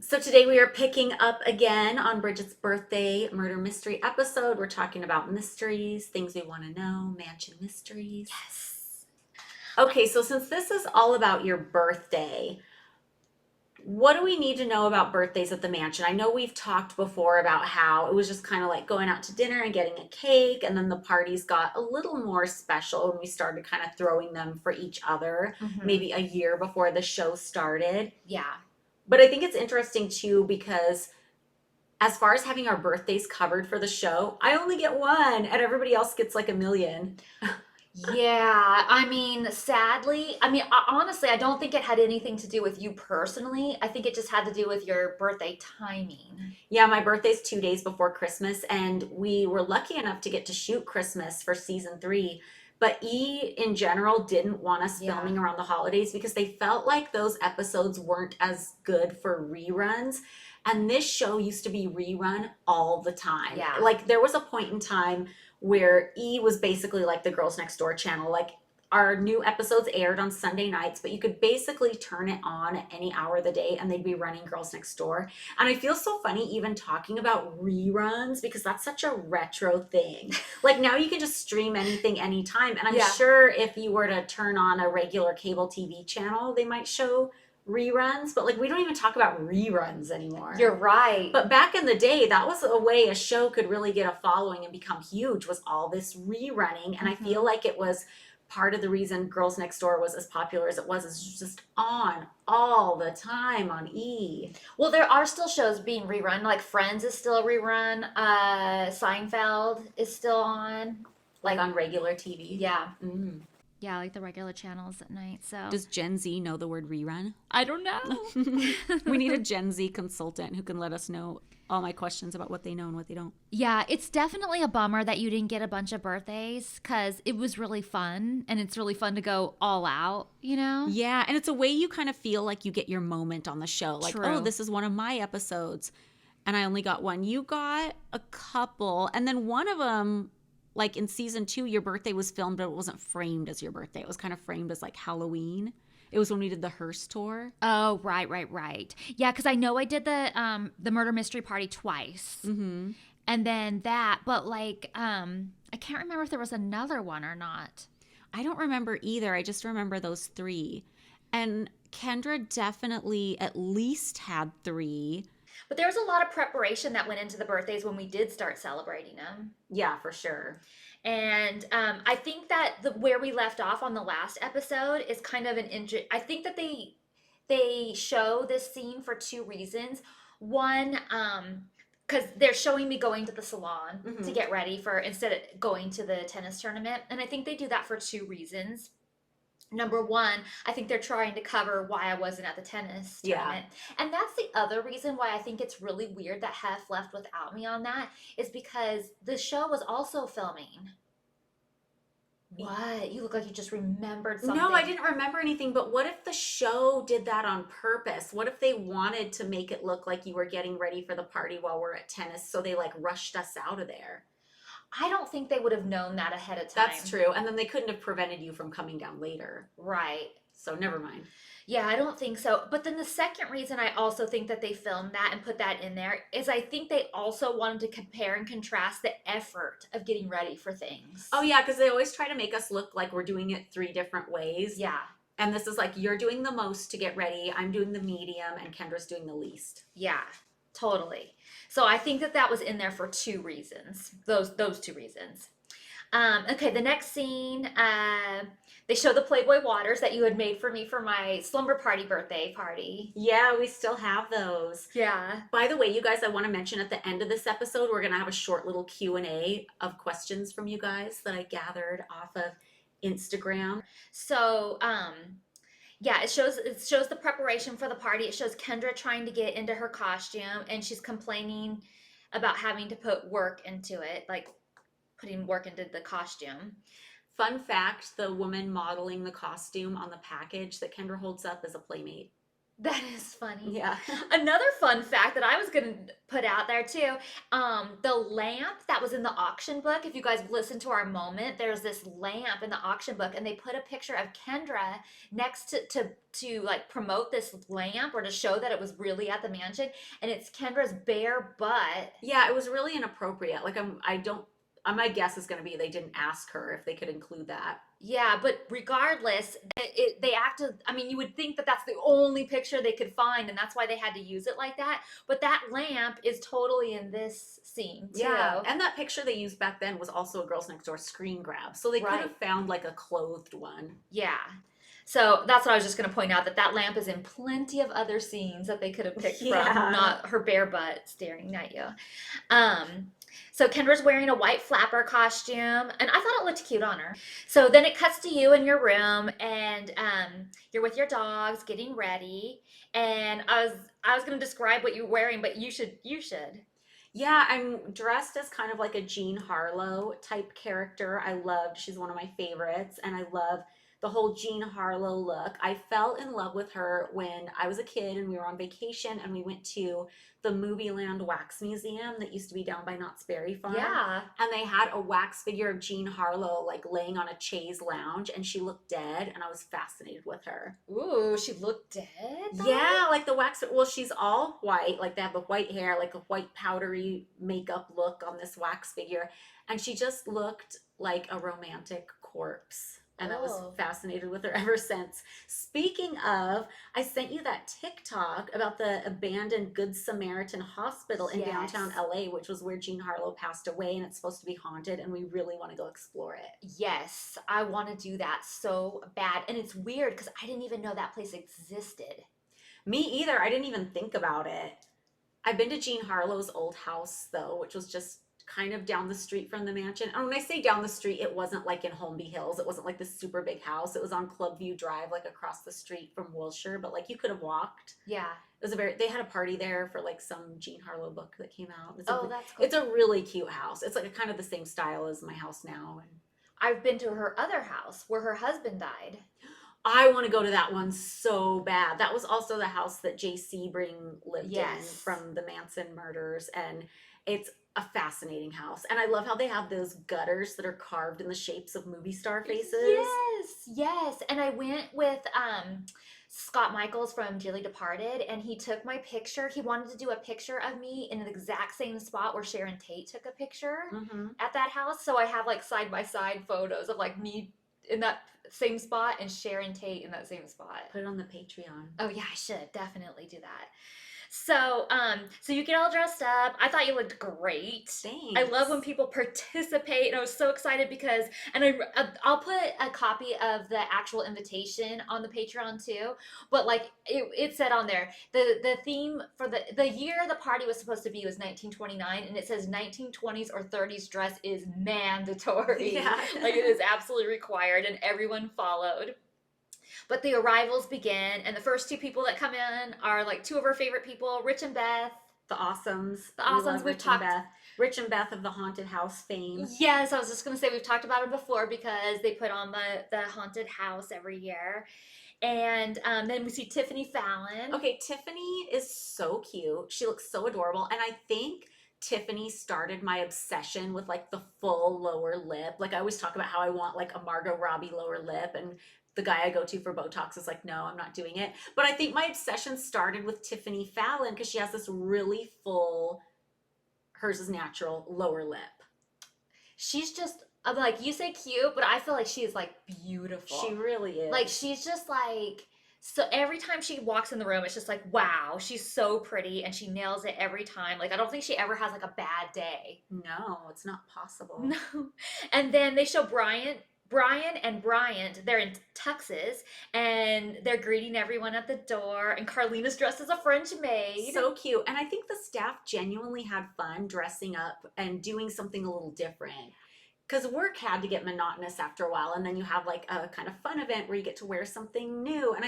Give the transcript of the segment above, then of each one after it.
So today we are picking up again on Bridget's birthday murder mystery episode. We're talking about mysteries, things we want to know, mansion mysteries. Yes. Okay, so since this is all about your birthday, what do we need to know about birthdays at the mansion? I know we've talked before about how it was just kind of like going out to dinner and getting a cake, and then the parties got a little more special when we started kind of throwing them for each other, Mm-hmm. maybe a year before the show started. Yeah. But I think it's interesting too because as far as having our birthdays covered for the show, I only get one and everybody else gets like a million. Yeah. Sadly, honestly, I don't think it had anything to do with you personally. I think it just had to do with your birthday timing. Yeah, my birthday's 2 days before Christmas, and we were lucky enough to get to shoot Christmas for season three. But E, in general, didn't want us Yeah. filming around the holidays because they felt like those episodes weren't as good for reruns. And this show used to be rerun all the time. Yeah. Like, there was a point in time where E was basically like the Girls Next Door channel. Like, our new episodes aired on Sunday nights, but you could basically turn it on at any hour of the day and they'd be running Girls Next Door. And I feel so funny even talking about reruns because that's such a retro thing. Like now you can just stream anything anytime. And I'm Yeah. sure if you were to turn on a regular cable TV channel, they might show reruns, but like we don't even talk about reruns anymore. You're right. But back in the day, that was a way a show could really get a following and become huge was all this rerunning. And I feel Mhm. like it was part of the reason Girls Next Door was as popular as it was is just on all the time on E. Well, there are still shows being rerun. Like Friends is still a rerun. Seinfeld is still on. Like on regular TV. Yeah. Mm. Yeah, like the regular channels at night. So Does Gen Z know the word rerun? I don't know. We need a Gen Z consultant who can let us know all my questions about what they know and what they don't. Yeah, it's definitely a bummer that you didn't get a bunch of birthdays because it was really fun and it's really fun to go all out, you know? Yeah, and it's a way you kind of feel like you get your moment on the show. Like, True. oh, this is one of my episodes. And I only got one. You got a couple. And then one of them, like in season 2, your birthday was filmed, but it wasn't framed as your birthday. It was kind of framed as like Halloween. It was when we did the hearse tour. Oh, right. Yeah, because I know I did the murder mystery party twice. Mm-hmm. And then that, but I can't remember if there was another one or not. I don't remember either. I just remember those 3. And Kendra definitely at least had 3. But there was a lot of preparation that went into the birthdays when we did start celebrating them. Yeah, for sure. And I think that where we left off on the last episode is kind of I think that they show this scene for 2 reasons. One, because they're showing me going to the salon to get ready for instead of going to the tennis tournament, and I think they do that for 2 reasons. Number one, I think they're trying to cover why I wasn't at the tennis tournament. And that's the other reason why I think it's really weird that Hef left without me on that, is because the show was also filming. What? You look like you just remembered something. No, I didn't remember anything, but what if the show did that on purpose? What if they wanted to make it look like you were getting ready for the party while we're at tennis, so they like rushed us out of there? I don't think they would have known that ahead of time. That's true. And then they couldn't have prevented you from coming down later. Right. So never mind. Yeah, I don't think so. But then the second reason I also think that they filmed that and put that in there is I think they also wanted to compare and contrast the effort of getting ready for things. Oh, yeah, because they always try to make us look like we're doing it 3 different ways. Yeah. And this is like, you're doing the most to get ready, I'm doing the medium, and Kendra's doing the least. Yeah, totally. So I think that was in there for 2 reasons. Those 2 reasons. Okay, the next scene, they show the Playboy waters that you had made for me for my slumber party birthday party. Yeah, we still have those. Yeah. By the way, you guys, I want to mention at the end of this episode, we're going to have a short little Q&A of questions from you guys that I gathered off of Instagram. So, yeah, it shows the preparation for the party. It shows Kendra trying to get into her costume, and she's complaining about having to put work into it, like putting work into the costume. Fun fact, the woman modeling the costume on the package that Kendra holds up is a playmate. That is funny. Yeah. Another fun fact that I was gonna put out there too, the lamp that was in the auction book. If you guys listen to our moment, there's this lamp in the auction book, and they put a picture of Kendra next to like promote this lamp or to show that it was really at the mansion, and it's Kendra's bare butt. Yeah, it was really inappropriate. Like I don't my guess is going to be they didn't ask her if they could include that. Yeah, but regardless, they acted. I mean, you would think that that's the only picture they could find, and that's why they had to use it like that. But that lamp is totally in this scene too. Yeah, and that picture they used back then was also a Girls Next Door screen grab. So they could Right. have found like a clothed one. Yeah. So that's what I was just going to point out, that that lamp is in plenty of other scenes that they could have picked Yeah. from, not her bare butt staring at you. So Kendra's wearing a white flapper costume, and I thought it looked cute on her. So then it cuts to you in your room, and you're with your dogs getting ready. And I was going to describe what you're wearing, but you should. Yeah, I'm dressed as kind of like a Jean Harlow type character. She's one of my favorites, and I love the whole Jean Harlow look. I fell in love with her when I was a kid and we were on vacation and we went to the Movieland Wax Museum that used to be down by Knott's Berry Farm. Yeah. And they had a wax figure of Jean Harlow like laying on a chaise lounge, and she looked dead, and I was fascinated with her. Ooh, she looked dead, though? Yeah, like the wax. Well, she's all white, like they have the white hair, like a white powdery makeup look on this wax figure, and she just looked like a romantic corpse. And I was Oh. fascinated with her ever since. Speaking of, I sent you that TikTok about the abandoned Good Samaritan Hospital in Yes. downtown LA, which was where Jean Harlow passed away, and it's supposed to be haunted, and we really want to go explore it. Yes, I want to do that so bad. And it's weird because I didn't even know that place existed. Me either. I didn't even think about it. I've been to Jean Harlow's old house though, which was just kind of down the street from the mansion. And when I say down the street, it wasn't like in Holmby Hills. It wasn't like this super big house. It was on Clubview Drive, like across the street from Wilshire, but like you could have walked. Yeah. It was they had a party there for like some Jean Harlow book that came out. Oh, that's cool. It's a really cute house. It's like kind of the same style as my house now. And I've been to her other house where her husband died. I want to go to that one so bad. That was also the house that Jay Sebring lived in Yes. from the Manson murders, and it's a fascinating house. And I love how they have those gutters that are carved in the shapes of movie star faces. Yes. And I went with Scott Michaels from Dearly Departed, and he took my picture. He wanted to do a picture of me in the exact same spot where Sharon Tate took a picture Mm-hmm. at that house. So I have like side by side photos of like me in that same spot and Sharon Tate in that same spot. Put it on the Patreon. Oh yeah, I should definitely do that. So, so you get all dressed up. I thought you looked great. Thanks. I love when people participate, and I was so excited because, and I'll put a copy of the actual invitation on the Patreon too. But like it said on there, the theme for the year the party was supposed to be was 1929, and it says 1920s or 30s dress is mandatory. Yeah. Like it is absolutely required, and everyone followed. But the arrivals begin, and the first two people that come in are like two of our favorite people, Rich and Beth. The Awesomes. The We Awesomes, love we've Rich talked- and Beth. Rich and Beth of the Haunted House fame. Yes, I was just going to say we've talked about it before because they put on the haunted house every year. And then we see Tiffany Fallon. Okay, Tiffany is so cute. She looks so adorable. And I think Tiffany started my obsession with like the full lower lip. Like I always talk about how I want like a Margot Robbie lower lip, and the guy I go to for Botox is like, no, I'm not doing it. But I think my obsession started with Tiffany Fallon because she has this really full, hers is natural, lower lip. She's just, I'm like, you say cute, but I feel like she is like beautiful. She really is. Like she's just like, so every time she walks in the room, it's just like, wow, she's so pretty and she nails it every time. Like I don't think she ever has like a bad day. No, it's not possible. No. And then they show Brian and Bryant, they're in tuxes and they're greeting everyone at the door, and Carlina's dressed as a French maid. So cute. And I think the staff genuinely had fun dressing up and doing something a little different. Because work had to get monotonous after a while, and then you have like a kind of fun event where you get to wear something new. And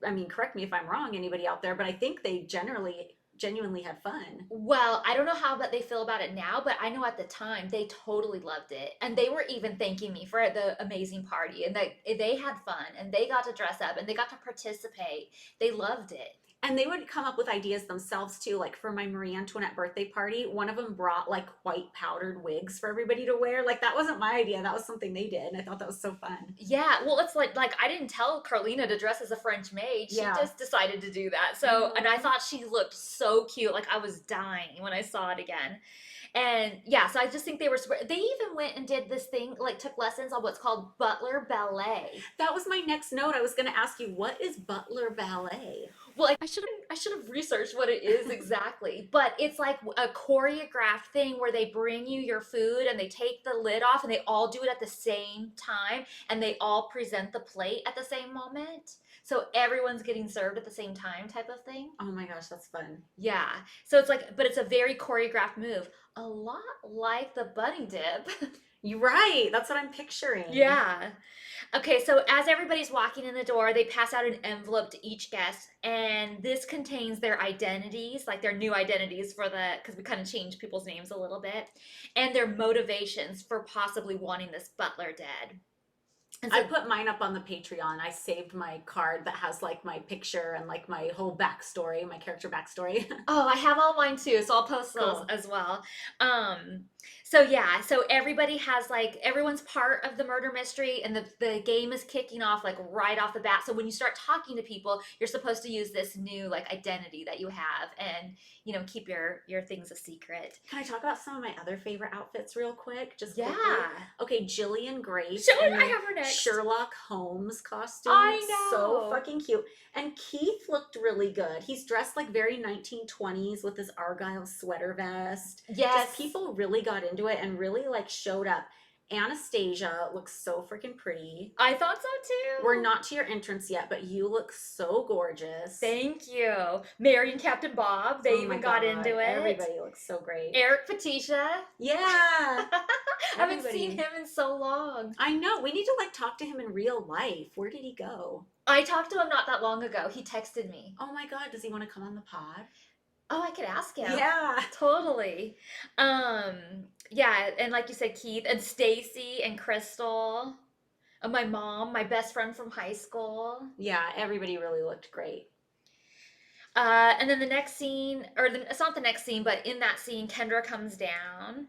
I mean, correct me if I'm wrong, anybody out there, but I think they generally genuinely had fun. Well, I don't know how but they feel about it now, but I know at the time they totally loved it. And they were even thanking me for the amazing party and that they had fun and they got to dress up and they got to participate. They loved it. And they would come up with ideas themselves too. Like for my Marie Antoinette birthday party, one of them brought like white powdered wigs for everybody to wear. Like that wasn't my idea. That was something they did. And I thought that was so fun. Yeah, well, it's like I didn't tell Carlina to dress as a French maid. She Yeah. just decided to do that. So, and I thought she looked so cute. Like I was dying when I saw it again. And yeah, so I just think they were super. They even went and did this thing, like took lessons on what's called Butler Ballet. That was my next note. I was going to ask you, what is Butler Ballet? Well, I should have researched what it is exactly, but it's like a choreographed thing where they bring you your food and they take the lid off and they all do it at the same time and they all present the plate at the same moment. So everyone's getting served at the same time type of thing. Oh my gosh, that's fun. Yeah. So it's like, but it's a very choreographed move. A lot like the bunny dip. You're right. That's what I'm picturing. Yeah. Okay, so as everybody's walking in the door, they pass out an envelope to each guest, and this contains their identities, like their new identities because we kind of changed people's names a little bit, and their motivations for possibly wanting this butler dead. And so, I put mine up on the Patreon. I saved my card that has like my picture and like my whole backstory, my character backstory. oh, I have all mine too, so I'll post those Cool. as well. So yeah, so everybody has like everyone's part of the murder mystery, and the game is kicking off like right off the bat. So when you start talking to people, you're supposed to use this new like identity that you have, and keep your things a secret. Can I talk about some of my other favorite outfits real quick? Just Yeah. quickly? Okay, Jillian Grace. Sure, in I have her next. Sherlock Holmes costume. I So know. fucking cute. And Keith looked really good. He's dressed like very 1920s with his Argyle sweater vest. Yes. Just people really got into it and really like showed up. Anastasia looks so freaking pretty. I thought so too. We're not to your entrance yet, but you look so gorgeous. Thank you. Mary and Captain Bob, they Oh my even got God, into it. Everybody looks so great. Eric Patricia. Yeah. I haven't Everybody. seen him in so long. I know. We need to like talk to him in real life. Where did he go? I talked to him not that long ago. He texted me. Oh my God, does he want to come on the pod? Oh, I could ask him. Yeah. Totally. Yeah, and like you said, Keith and Stacy and Crystal. And my mom, my best friend from high school. Yeah, everybody really looked great. And then the next scene, it's not the next scene, but in that scene, Kendra comes down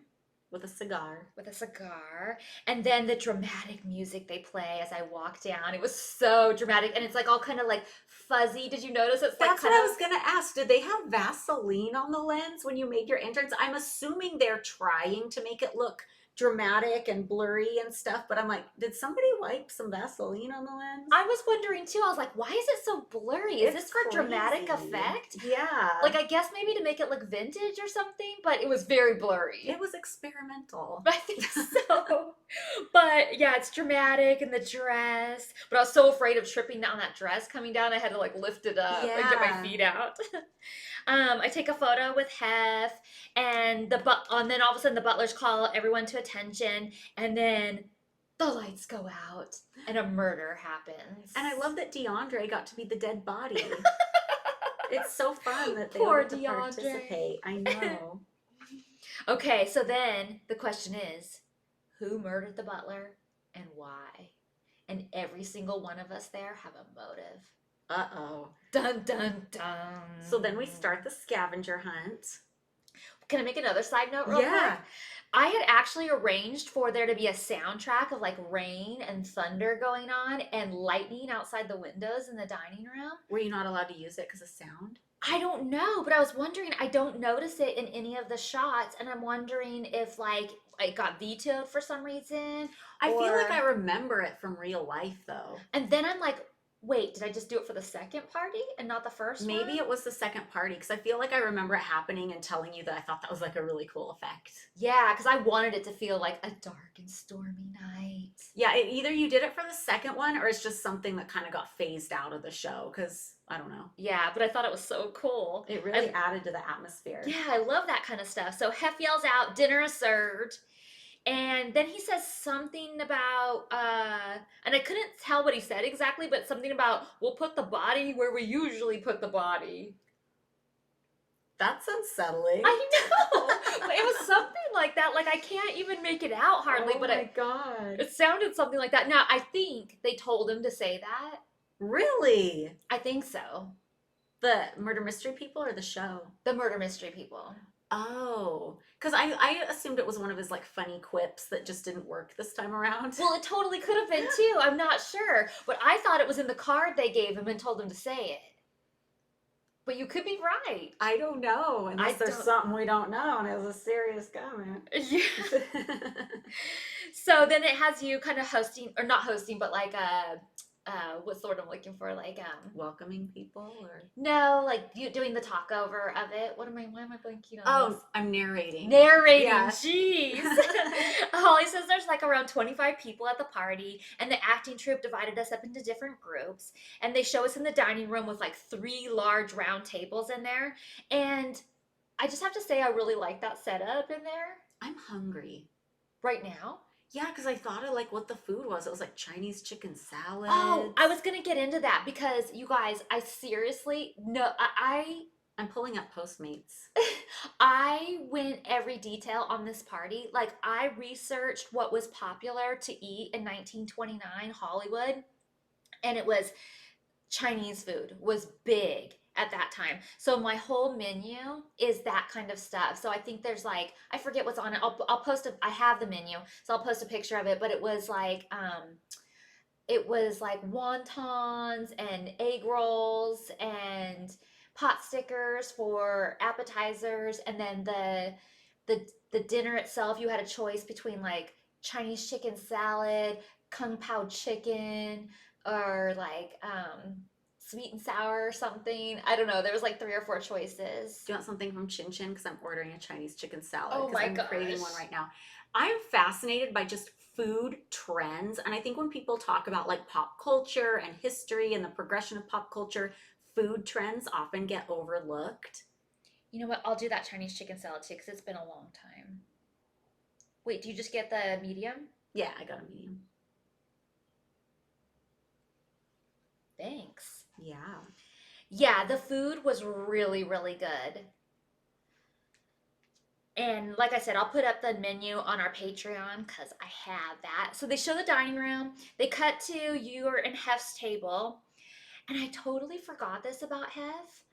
With a cigar. with a cigar, and then the dramatic music they play as I walk down. It was so dramatic, and it's like all kind of like fuzzy. Did you notice? It's like That's what I was going to ask. Did they have Vaseline on the lens when you made your entrance? I'm assuming they're trying to make it look dramatic and blurry and stuff, but I'm like, did somebody wipe some Vaseline on the lens? I was wondering too. I was like, why is it so blurry? Is It's this for dramatic crazy. effect? Yeah. Like, I guess maybe to make it look vintage or something, but it was very blurry. it was experimental. I think so. But yeah, it's dramatic and the dress. But I was so afraid of tripping down that dress coming down. I had to like lift it up and get Yeah. my feet out. I take a photo with Hef, and then all of a sudden the butlers call everyone to attention, and then the lights go out and a murder happens. And I love that DeAndre got to be the dead body. It's so fun that they Poor all get to DeAndre. participate. I know. Okay, so then the question is, who murdered the butler and why? And every single one of us there have a motive. Uh-oh. Dun dun dun. So then we start the scavenger hunt. Can I make another side note real Yeah. quick? I had actually arranged for there to be a soundtrack of like rain and thunder going on and lightning outside the windows in the dining room. Were you not allowed to use it because of sound? I don't know, but I was wondering, I don't notice it in any of the shots, and I'm wondering if like it got vetoed for some reason. I feel like Or- I remember it from real life, though. And then I'm like, wait, did I just do it for the second party and not the first one? Maybe it was the second party because I feel like I remember it happening and telling you that I thought that was like a really cool effect. Yeah, because I wanted it to feel like a dark and stormy night. Yeah, either you did it for the second one or it's just something that kind of got phased out of the show because I don't know. Yeah, but I thought it was so cool. It really added to the atmosphere. Yeah, I love that kind of stuff. So Hef yells out, dinner is served. And then he says something about, and I couldn't tell what he said exactly, but something about, we'll put the body where we usually put the body. That's unsettling. I know. But it was something like that. Like, I can't even make it out hardly, Oh but my God. it sounded something like that. Now, I think they told him to say that. Really? I think so. The murder mystery people or the show? The murder mystery people. Oh, because I assumed it was one of his like funny quips that just didn't work this time around. Well, it totally could have been too. I'm not sure. But I thought it was in the card they gave him and told him to say it. But you could be right. I don't know, unless there's don't- something we don't know, and it was a serious comment. Yeah. So then it has you kind of hosting, or not hosting, but like what's the word I'm looking for? Like Welcoming people, or no, like you doing the talk over of it. Why am I blanking on this? I'm narrating. Narrating, Yeah. jeez. Holly says there's like around 25 people at the party, and the acting troupe divided us up into different groups, and they show us in the dining room with like 3 large round tables in there, and I just have to say I really like that setup in there I'm hungry. right now. Yeah, because I thought of like what the food was. It was like Chinese chicken salad. Oh, I was gonna get into that because you guys, I seriously no, I'm pulling up Postmates. I went every detail on this party. Like, I researched what was popular to eat in 1929 Hollywood, and it was Chinese food was big at that time. So my whole menu is that kind of stuff. So I think there's like, I forget what's on it. I'll post I have the menu, so I'll post a picture of it, but it was like wontons and egg rolls and pot stickers for appetizers, and then the dinner itself, you had a choice between like Chinese chicken salad, kung pao chicken, or like sweet and sour or something. I don't know. There was like 3 or 4 choices. Do you want something from Chin Chin? Because I'm ordering a Chinese chicken salad. Oh my I'm craving gosh. one right now. I'm fascinated by just food trends. And I think when people talk about like pop culture and history and the progression of pop culture, food trends often get overlooked. You know what? I'll do that Chinese chicken salad too because it's been a long time. Wait, do you just get the medium? Yeah, I got a medium. Thanks. Yeah. Yeah, the food was really, really good. And like I said, I'll put up the menu on our Patreon because I have that. So they show the dining room. They cut to you and Hef's table. And I totally forgot this about Hef,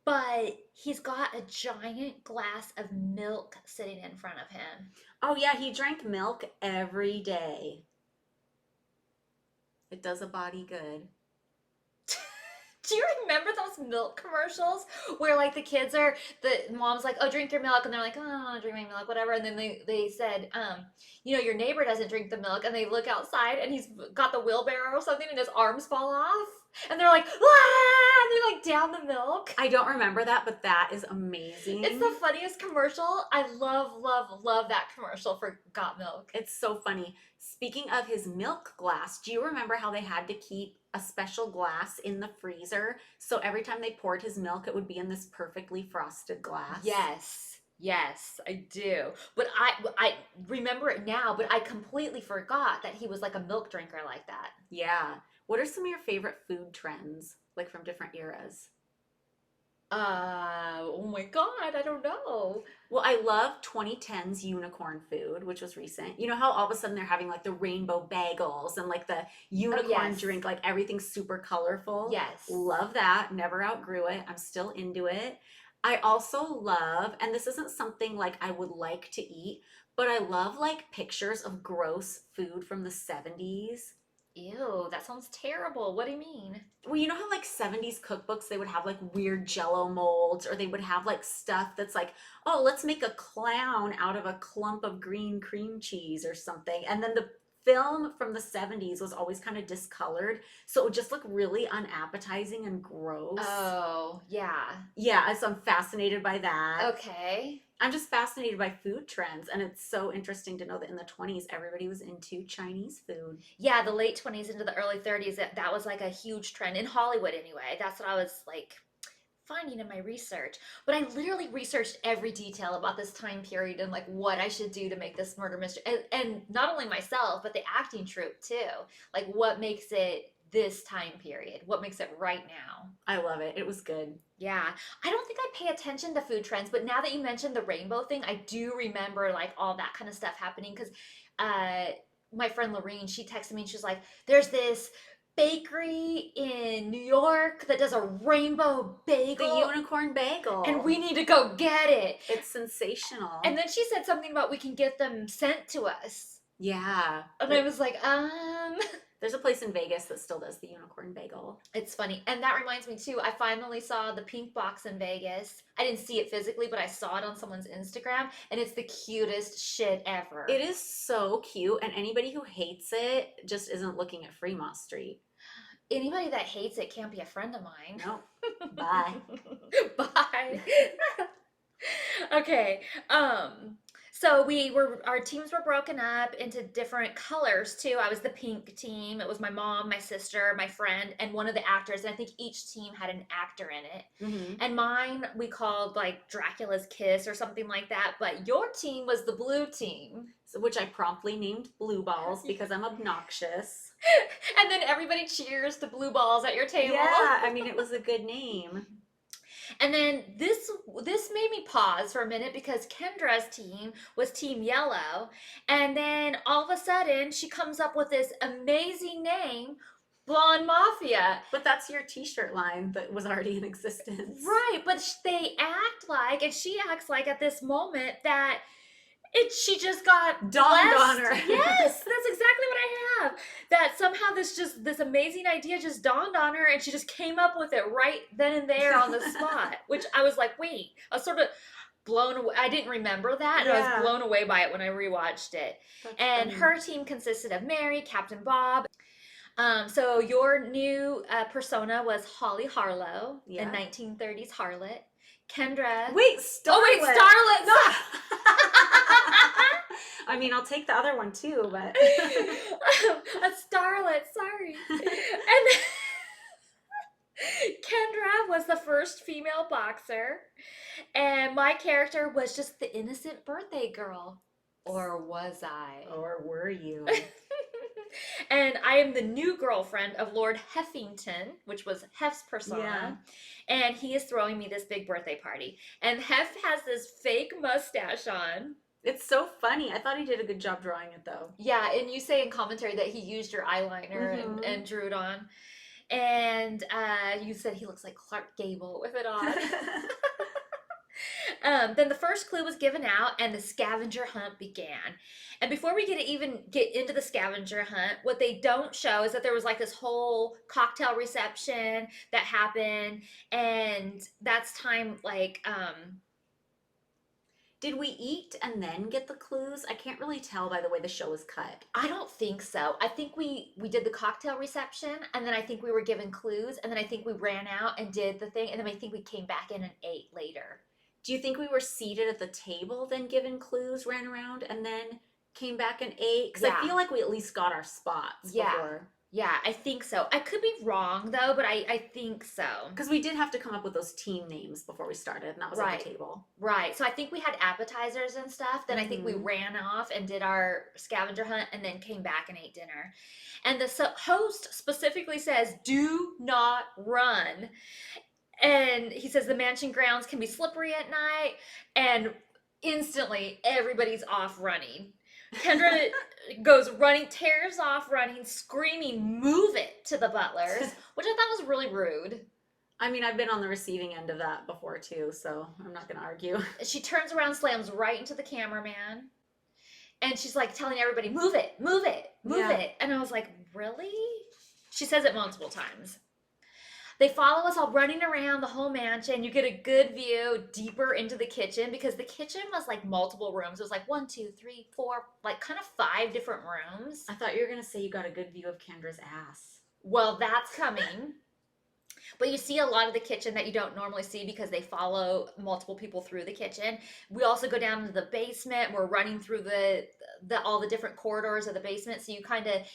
but he's got a giant glass of milk sitting in front of him. Oh, yeah, he drank milk every day. It does a body good. Do you remember those milk commercials where like the mom's like, oh, drink your milk, and they're like, oh, I don't want to drink my milk, whatever, and then they said, your neighbor doesn't drink the milk, and they look outside and he's got the wheelbarrow or something and his arms fall off, and they're like, ah, and they're like down the milk. I don't remember that, but that is amazing. It's the funniest commercial. I love, love, love that commercial for Got Milk. It's so funny. Speaking of his milk glass, do you remember how they had to keep a special glass in the freezer? So every time they poured his milk, it would be in this perfectly frosted glass. Yes, I do. But I remember it now, but I completely forgot that he was like a milk drinker like that. Yeah. What are some of your favorite food trends, like from different eras? Oh my God, I don't know. Well, I love 2010's unicorn food, which was recent. You know how all of a sudden they're having like the rainbow bagels and like the unicorn yes. drink, like everything's super colorful. Yes. Love that. Never outgrew it. I'm still into it. I also love, and this isn't something like I would like to eat, but I love like pictures of gross food from the 70s. Ew, that sounds terrible. What do you mean? Well, you know how like 70s cookbooks, they would have like weird jello molds, or they would have like stuff that's like, oh, let's make a clown out of a clump of green cream cheese or something. And then the film from the 70s was always kind of discolored, so it would just look really unappetizing and gross. Oh, yeah. Yeah, so I'm fascinated by that. Okay. I'm just fascinated by food trends, and it's so interesting to know that in the 20s, everybody was into Chinese food. Yeah, the late 20s into the early 30s, that was like a huge trend in Hollywood anyway. That's what I was like finding in my research. But I literally researched every detail about this time period and like what I should do to make this murder mystery. And not only myself, but the acting troupe too. Like what makes it this time period? What makes it right now? I love it. It was good. Yeah, I don't think I pay attention to food trends, but now that you mentioned the rainbow thing, I do remember like all that kind of stuff happening because uh, my friend Lorene, she texted me and she's like, "There's this bakery in New York that does a rainbow The bagel, unicorn bagel. and we need to go get it." It's sensational. And then she said something about we can get them sent to us, yeah. and I was like, There's a place in Vegas that still does the unicorn bagel. It's funny. And that reminds me too, I finally saw the pink box in Vegas. I didn't see it physically, but I saw it on someone's Instagram, and it's the cutest shit ever. It is so cute, and anybody who hates it just isn't looking at Fremont Street. Anybody that hates it can't be a friend of mine. Nope. Bye. Bye. Okay. So our teams were broken up into different colors too. I was the pink team. It was my mom, my sister, my friend, and one of the actors. And I think each team had an actor in it. Mm-hmm. And mine we called like Dracula's Kiss or something like that. But your team was the blue team. So, which I promptly named Blue Balls because I'm obnoxious. And then everybody cheers to blue balls at your table. Yeah, I mean, it was a good name. And then this made me pause for a minute because Kendra's team was Team Yellow. And then all of a sudden she comes up with this amazing name, Blonde Mafia. But that's your t-shirt line that was already in existence. Right, but they act like, and she acts like at this moment that she just got Dawned blessed. on her. Yes, that's exactly what I have. That somehow this amazing idea just dawned on her and she just came up with it right then and there on the spot. Which I was like, wait, I was sort of blown away. I didn't remember that, and I was blown away by it when I rewatched it. That's and funny. her team consisted of Mary, Captain Bob. So your new persona was Holly Harlow, Yeah. a 1930s harlot. Kendra. Wait, Starlet. Oh wait, Starlet. I mean, I'll take the other one too, but A starlet, sorry. And Kendra was the first female boxer, and my character was just the innocent birthday girl. Or was I? or were you? And I am the new girlfriend of Lord Heffington, which was Hef's persona. And he is throwing me this big birthday party. And Hef has this fake mustache on. It's so funny. I thought he did a good job drawing it though. Yeah, and you say in commentary that he used your eyeliner and drew it on. And you said he looks like Clark Gable with it on. Then the first clue was given out and the scavenger hunt began. And before we even get into the scavenger hunt, what they don't show is that there was like this whole cocktail reception that happened, and that's time like Did we eat and then get the clues? I can't really tell by the way the show was cut. I don't think so. I think we did the cocktail reception, and then I think we were given clues, and then I think we ran out and did the thing, and then I think we came back in and ate later. Do you think we were seated at the table, then given clues, ran around, and then came back and ate? Because Yeah. I feel like we at least got our spots before. Yeah, I think so. I could be wrong though, but I think so. Because we did have to come up with those team names before we started, and that was at the table. Right. So I think we had appetizers and stuff. Then I think we ran off and did our scavenger hunt and then came back and ate dinner. And the host specifically says, "Do not run." And he says the mansion grounds can be slippery at night. And instantly everybody's off running. Kendra goes running, tears off running, screaming, "Move it," to the butlers, which I thought was really rude. I mean, I've been on the receiving end of that before too, so I'm not going to argue. She turns around, slams right into the cameraman, and she's like telling everybody, "Move it, move it, move Yeah. it." And I was like, really? She says it multiple times. They follow us all running around the whole mansion. You get a good view deeper into the kitchen because the kitchen was like multiple rooms. It was like 1, 2, 3, 4, like kind of 5 different rooms. I thought you were going to say you got a good view of Kendra's ass. Well, that's coming. But you see a lot of the kitchen that you don't normally see because they follow multiple people through the kitchen. We also go down to the basement. We're running through all the different corridors of the basement. So you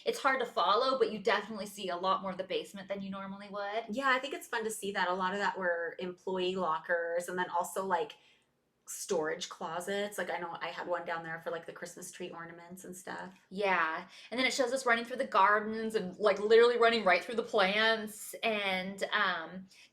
it's hard to follow, but you definitely see a lot more of the basement than you normally would. Yeah, I think it's fun to see that. A lot of that were employee lockers, and then also like storage closets. Like I know I had one down there for like the Christmas tree ornaments and stuff. Yeah. And then it shows us running through the gardens and like literally running right through the plants and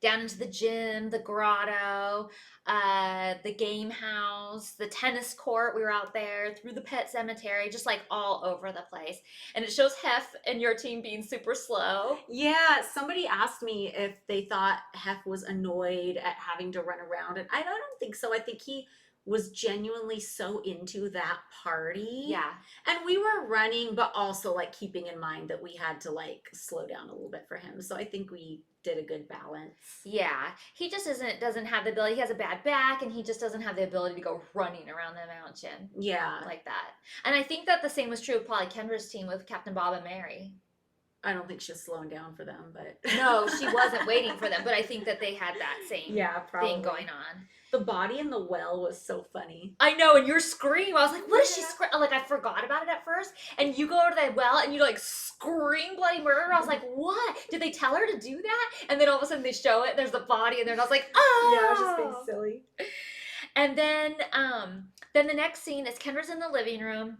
down into the gym, the grotto, the game house, the tennis court. We were out there through the pet cemetery, just like all over the place. And it shows Hef and your team being super slow. Yeah, somebody asked me if they thought Hef was annoyed at having to run around, and I don't think so. I think he was genuinely so into that party. Yeah. And we were running, but also like keeping in mind that we had to like slow down a little bit for him. So I think we did a good balance. Yeah. He just doesn't have the ability. He has a bad back and he just doesn't have the ability to go running around the mountain. Yeah. Like that. And I think that the same was true of probably Kendra's team with Captain Bob and Mary. I don't think she was slowing down for them, but No, she wasn't waiting for them, but I think that they had that same probably. thing going on. The body in the well was so funny. I know, and your scream, I was like, what is she scream? Like, I forgot about it at first, and you go to the well, and you, like, scream bloody murder. I was like, what? Did they tell her to do that? And then all of a sudden they show it, there's the body in there, and I was like, oh! Yeah, I was just being silly. And then the next scene is Kendra's in the living room,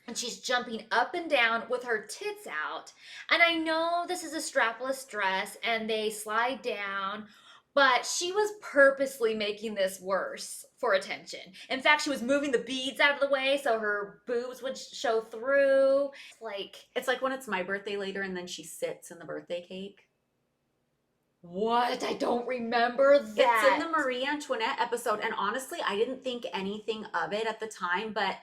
and she's jumping up and down with her tits out. And I know this is a strapless dress, and they slide down, but she was purposely making this worse for attention. In fact, she was moving the beads out of the way so her boobs would show through. It's like when it's my birthday later and then she sits in the birthday cake. What? I don't remember that. It's in the Marie Antoinette episode, and honestly, I didn't think anything of it at the time, but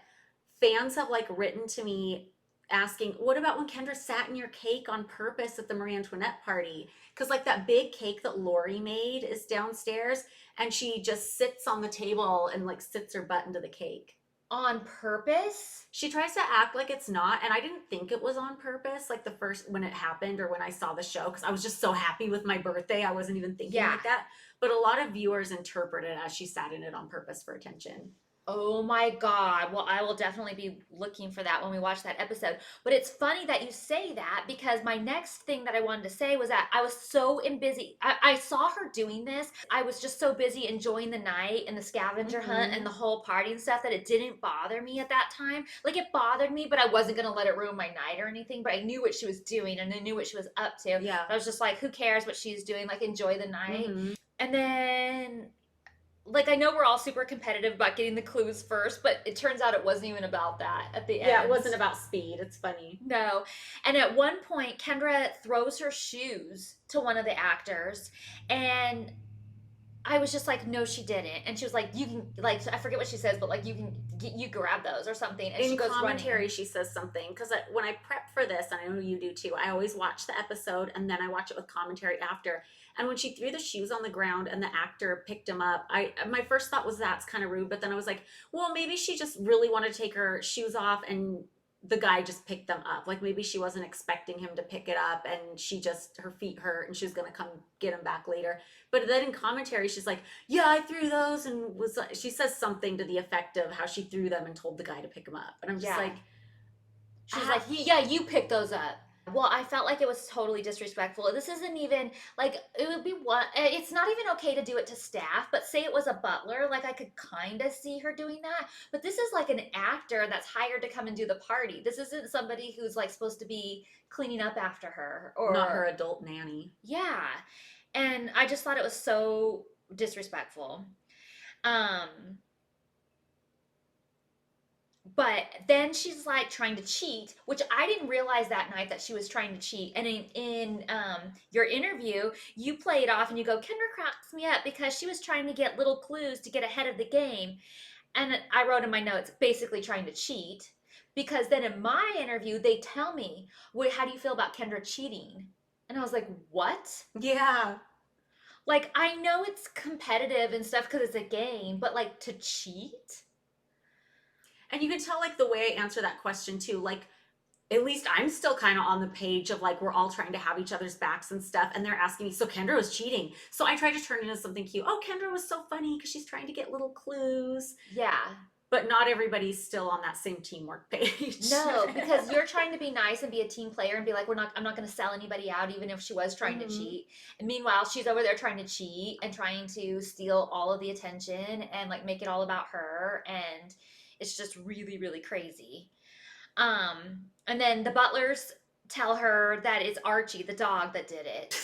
fans have like written to me asking, what about when Kendra sat in your cake on purpose at the Marie Antoinette party? Because like that big cake that Lori made is downstairs, and she just sits on the table and like sits her butt into the cake. On purpose? She tries to act like it's not, and I didn't think it was on purpose, like the first, when it happened or when I saw the show, because I was just so happy with my birthday, I wasn't even thinking like that. But a lot of viewers interpret it as she sat in it on purpose for attention. Oh my God. Well, I will definitely be looking for that when we watch that episode. But it's funny that you say that, because my next thing that I wanted to say was that I was so busy. I saw her doing this. I was just so busy enjoying the night and the scavenger hunt and the whole party and stuff that it didn't bother me at that time. Like, it bothered me, but I wasn't going to let it ruin my night or anything. But I knew what she was doing and I knew what she was up to. Yeah. I was just like, who cares what she's doing? Like, enjoy the night. And then, like, I know we're all super competitive about getting the clues first, but it turns out it wasn't even about that at the end. Yeah, it wasn't about speed. It's funny. No. And at one point, Kendra throws her shoes to one of the actors, and I was just like, no, she didn't. And she was like, you can, like, I forget what she says, but like, you grab those or something. And in she goes commentary, running. she says something, because when I prep for this, and I know you do too, I always watch the episode and then I watch it with commentary after. And when she threw the shoes on the ground and the actor picked them up, my first thought was that's kind of rude. But then I was like, well, maybe she just really wanted to take her shoes off and the guy just picked them up. Like maybe she wasn't expecting him to pick it up and her feet hurt and she was going to come get him back later. But then in commentary, she's like, yeah, I threw those, and she says something to the effect of how she threw them and told the guy to pick them up. And I'm just like, she's like, yeah, you picked those up. Well, I felt like it was totally disrespectful. This isn't even, like, it would be it's not even okay to do it to staff, but say it was a butler, like, I could kind of see her doing that. But this is like an actor that's hired to come and do the party. This isn't somebody who's, like, supposed to be cleaning up after her. Or not her adult nanny. Yeah. And I just thought it was so disrespectful. But then she's like trying to cheat, which I didn't realize that night that she was trying to cheat. And in your interview, you play it off and you go, Kendra cracks me up because she was trying to get little clues to get ahead of the game. And I wrote in my notes, basically trying to cheat. Because then in my interview, they tell me, well, how do you feel about Kendra cheating? And I was like, what? Yeah. Like, I know it's competitive and stuff because it's a game, but like to cheat? And you can tell, like, the way I answer that question, too. Like, at least I'm still kind of on the page of, like, we're all trying to have each other's backs and stuff. And they're asking me, so Kendra was cheating. So I try to turn it into something cute. Oh, Kendra was so funny because she's trying to get little clues. Yeah. But not everybody's still on that same teamwork page. No, because you're trying to be nice and be a team player and be like, I'm not going to sell anybody out, even if she was trying to cheat. And meanwhile, she's over there trying to cheat and trying to steal all of the attention and like make it all about her. And it's just really, really crazy. And then the butlers tell her that it's Archie, the dog, that did it.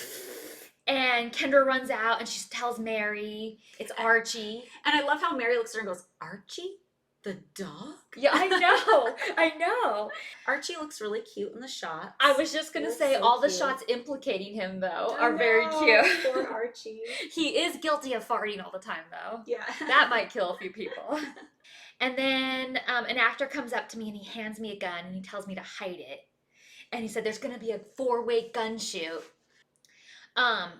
And Kendra runs out and she tells Mary it's Archie. And I love how Mary looks at her and goes, Archie? The dog? Yeah, I know. Archie looks really cute in the shots. I was just gonna say, so all the cute. shots implicating him though are very cute. Poor Archie. He is guilty of farting all the time though. Yeah. That might kill a few people. And then an actor comes up to me and he hands me a gun and he tells me to hide it. And he said there's gonna be a 4-way gun shoot.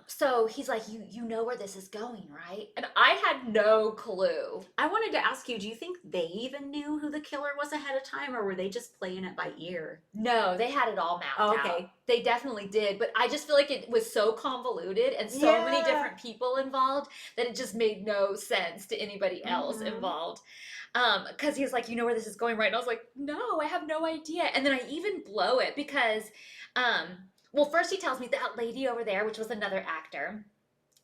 So he's like, you know where this is going, right? And I had no clue. I wanted to ask you, do you think they even knew who the killer was ahead of time, or were they just playing it by ear? No, they had it all mapped out. They definitely did, but I just feel like it was so convoluted and so many different people involved that it just made no sense to anybody else involved. Because he was like, you know where this is going, right? And I was like, no, I have no idea. And then I even blow it because, well, first he tells me that lady over there, which was another actor,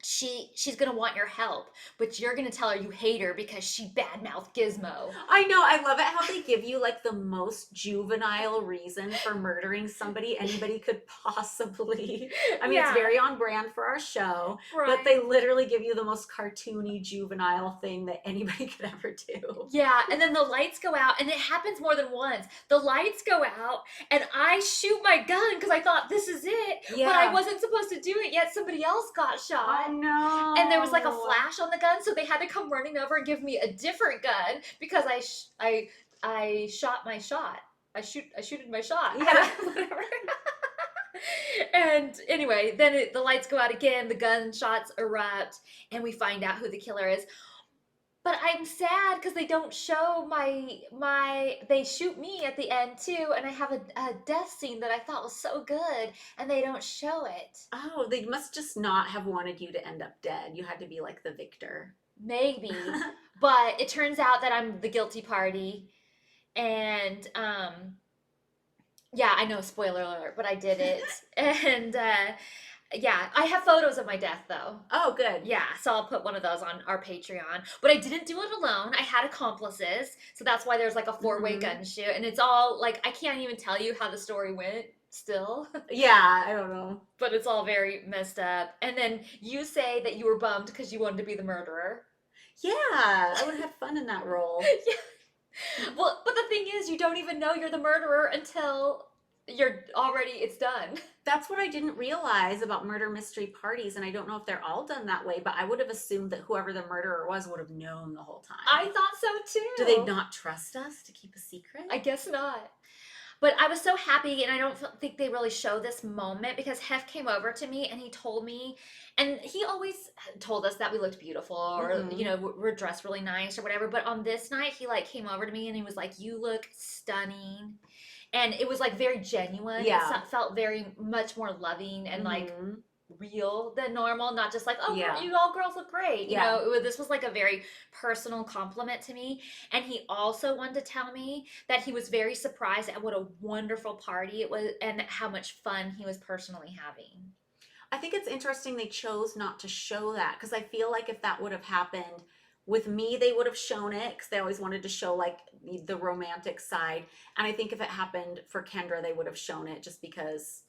she's gonna want your help, but you're gonna tell her you hate her because she badmouthed Gizmo. I know, I love it how they give you like the most juvenile reason for murdering somebody anybody could possibly. I mean, it's very on brand for our show, but they literally give you the most cartoony juvenile thing that anybody could ever do. Yeah, and then the lights go out, and it happens more than once. The lights go out, and I shoot my gun because I thought this is it, but I wasn't supposed to do it yet. Somebody else got shot. Oh, no. And there was like a flash on the gun, so they had to come running over and give me a different gun because I shot my shot. I shooted my shot. Yeah. Whatever. And anyway, then the lights go out again, the gunshots erupt, and we find out who the killer is. But I'm sad because they don't show they shoot me at the end too, and I have a death scene that I thought was so good, and they don't show it. Oh, they must just not have wanted you to end up dead. You had to be like the victor. Maybe. But it turns out that I'm the guilty party, and yeah, I know, spoiler alert, but I did it. And yeah, I have photos of my death though. Oh, good. Yeah, so I'll put one of those on our Patreon. But I didn't do it alone. I had accomplices. So that's why there's like a 4-way gun shoot. And it's all like, I can't even tell you how the story went still. Yeah, I don't know. But it's all very messed up. And then you say that you were bummed because you wanted to be the murderer. Yeah, I would have had fun in that role. Yeah. Well, but the thing is, you don't even know you're the murderer until it's done. That's what I didn't realize about murder mystery parties, and I don't know if they're all done that way, but I would have assumed that whoever the murderer was would have known the whole time. I thought so too. Do they not trust us to keep a secret? I guess not. But I was so happy, and I don't think they really show this moment because Hef came over to me and he told me, and he always told us that we looked beautiful or, you know, we're dressed really nice or whatever. But on this night, he like came over to me and he was like, you look stunning. And it was like very genuine. Yeah. It felt very much more loving and like real than normal. Not just like, oh, you all girls look great. You know, this was like a very personal compliment to me. And he also wanted to tell me that he was very surprised at what a wonderful party it was and how much fun he was personally having. I think it's interesting they chose not to show that because I feel like if that would have happened with me, they would have shown it because they always wanted to show like the romantic side. And I think if it happened for Kendra, they would have shown it just because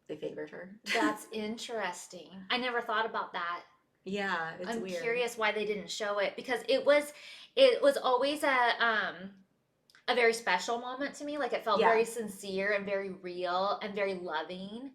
they favored her. That's interesting. I never thought about that. Yeah, it's weird. I'm curious why they didn't show it because it was always a very special moment to me. Like it felt very sincere and very real and very loving.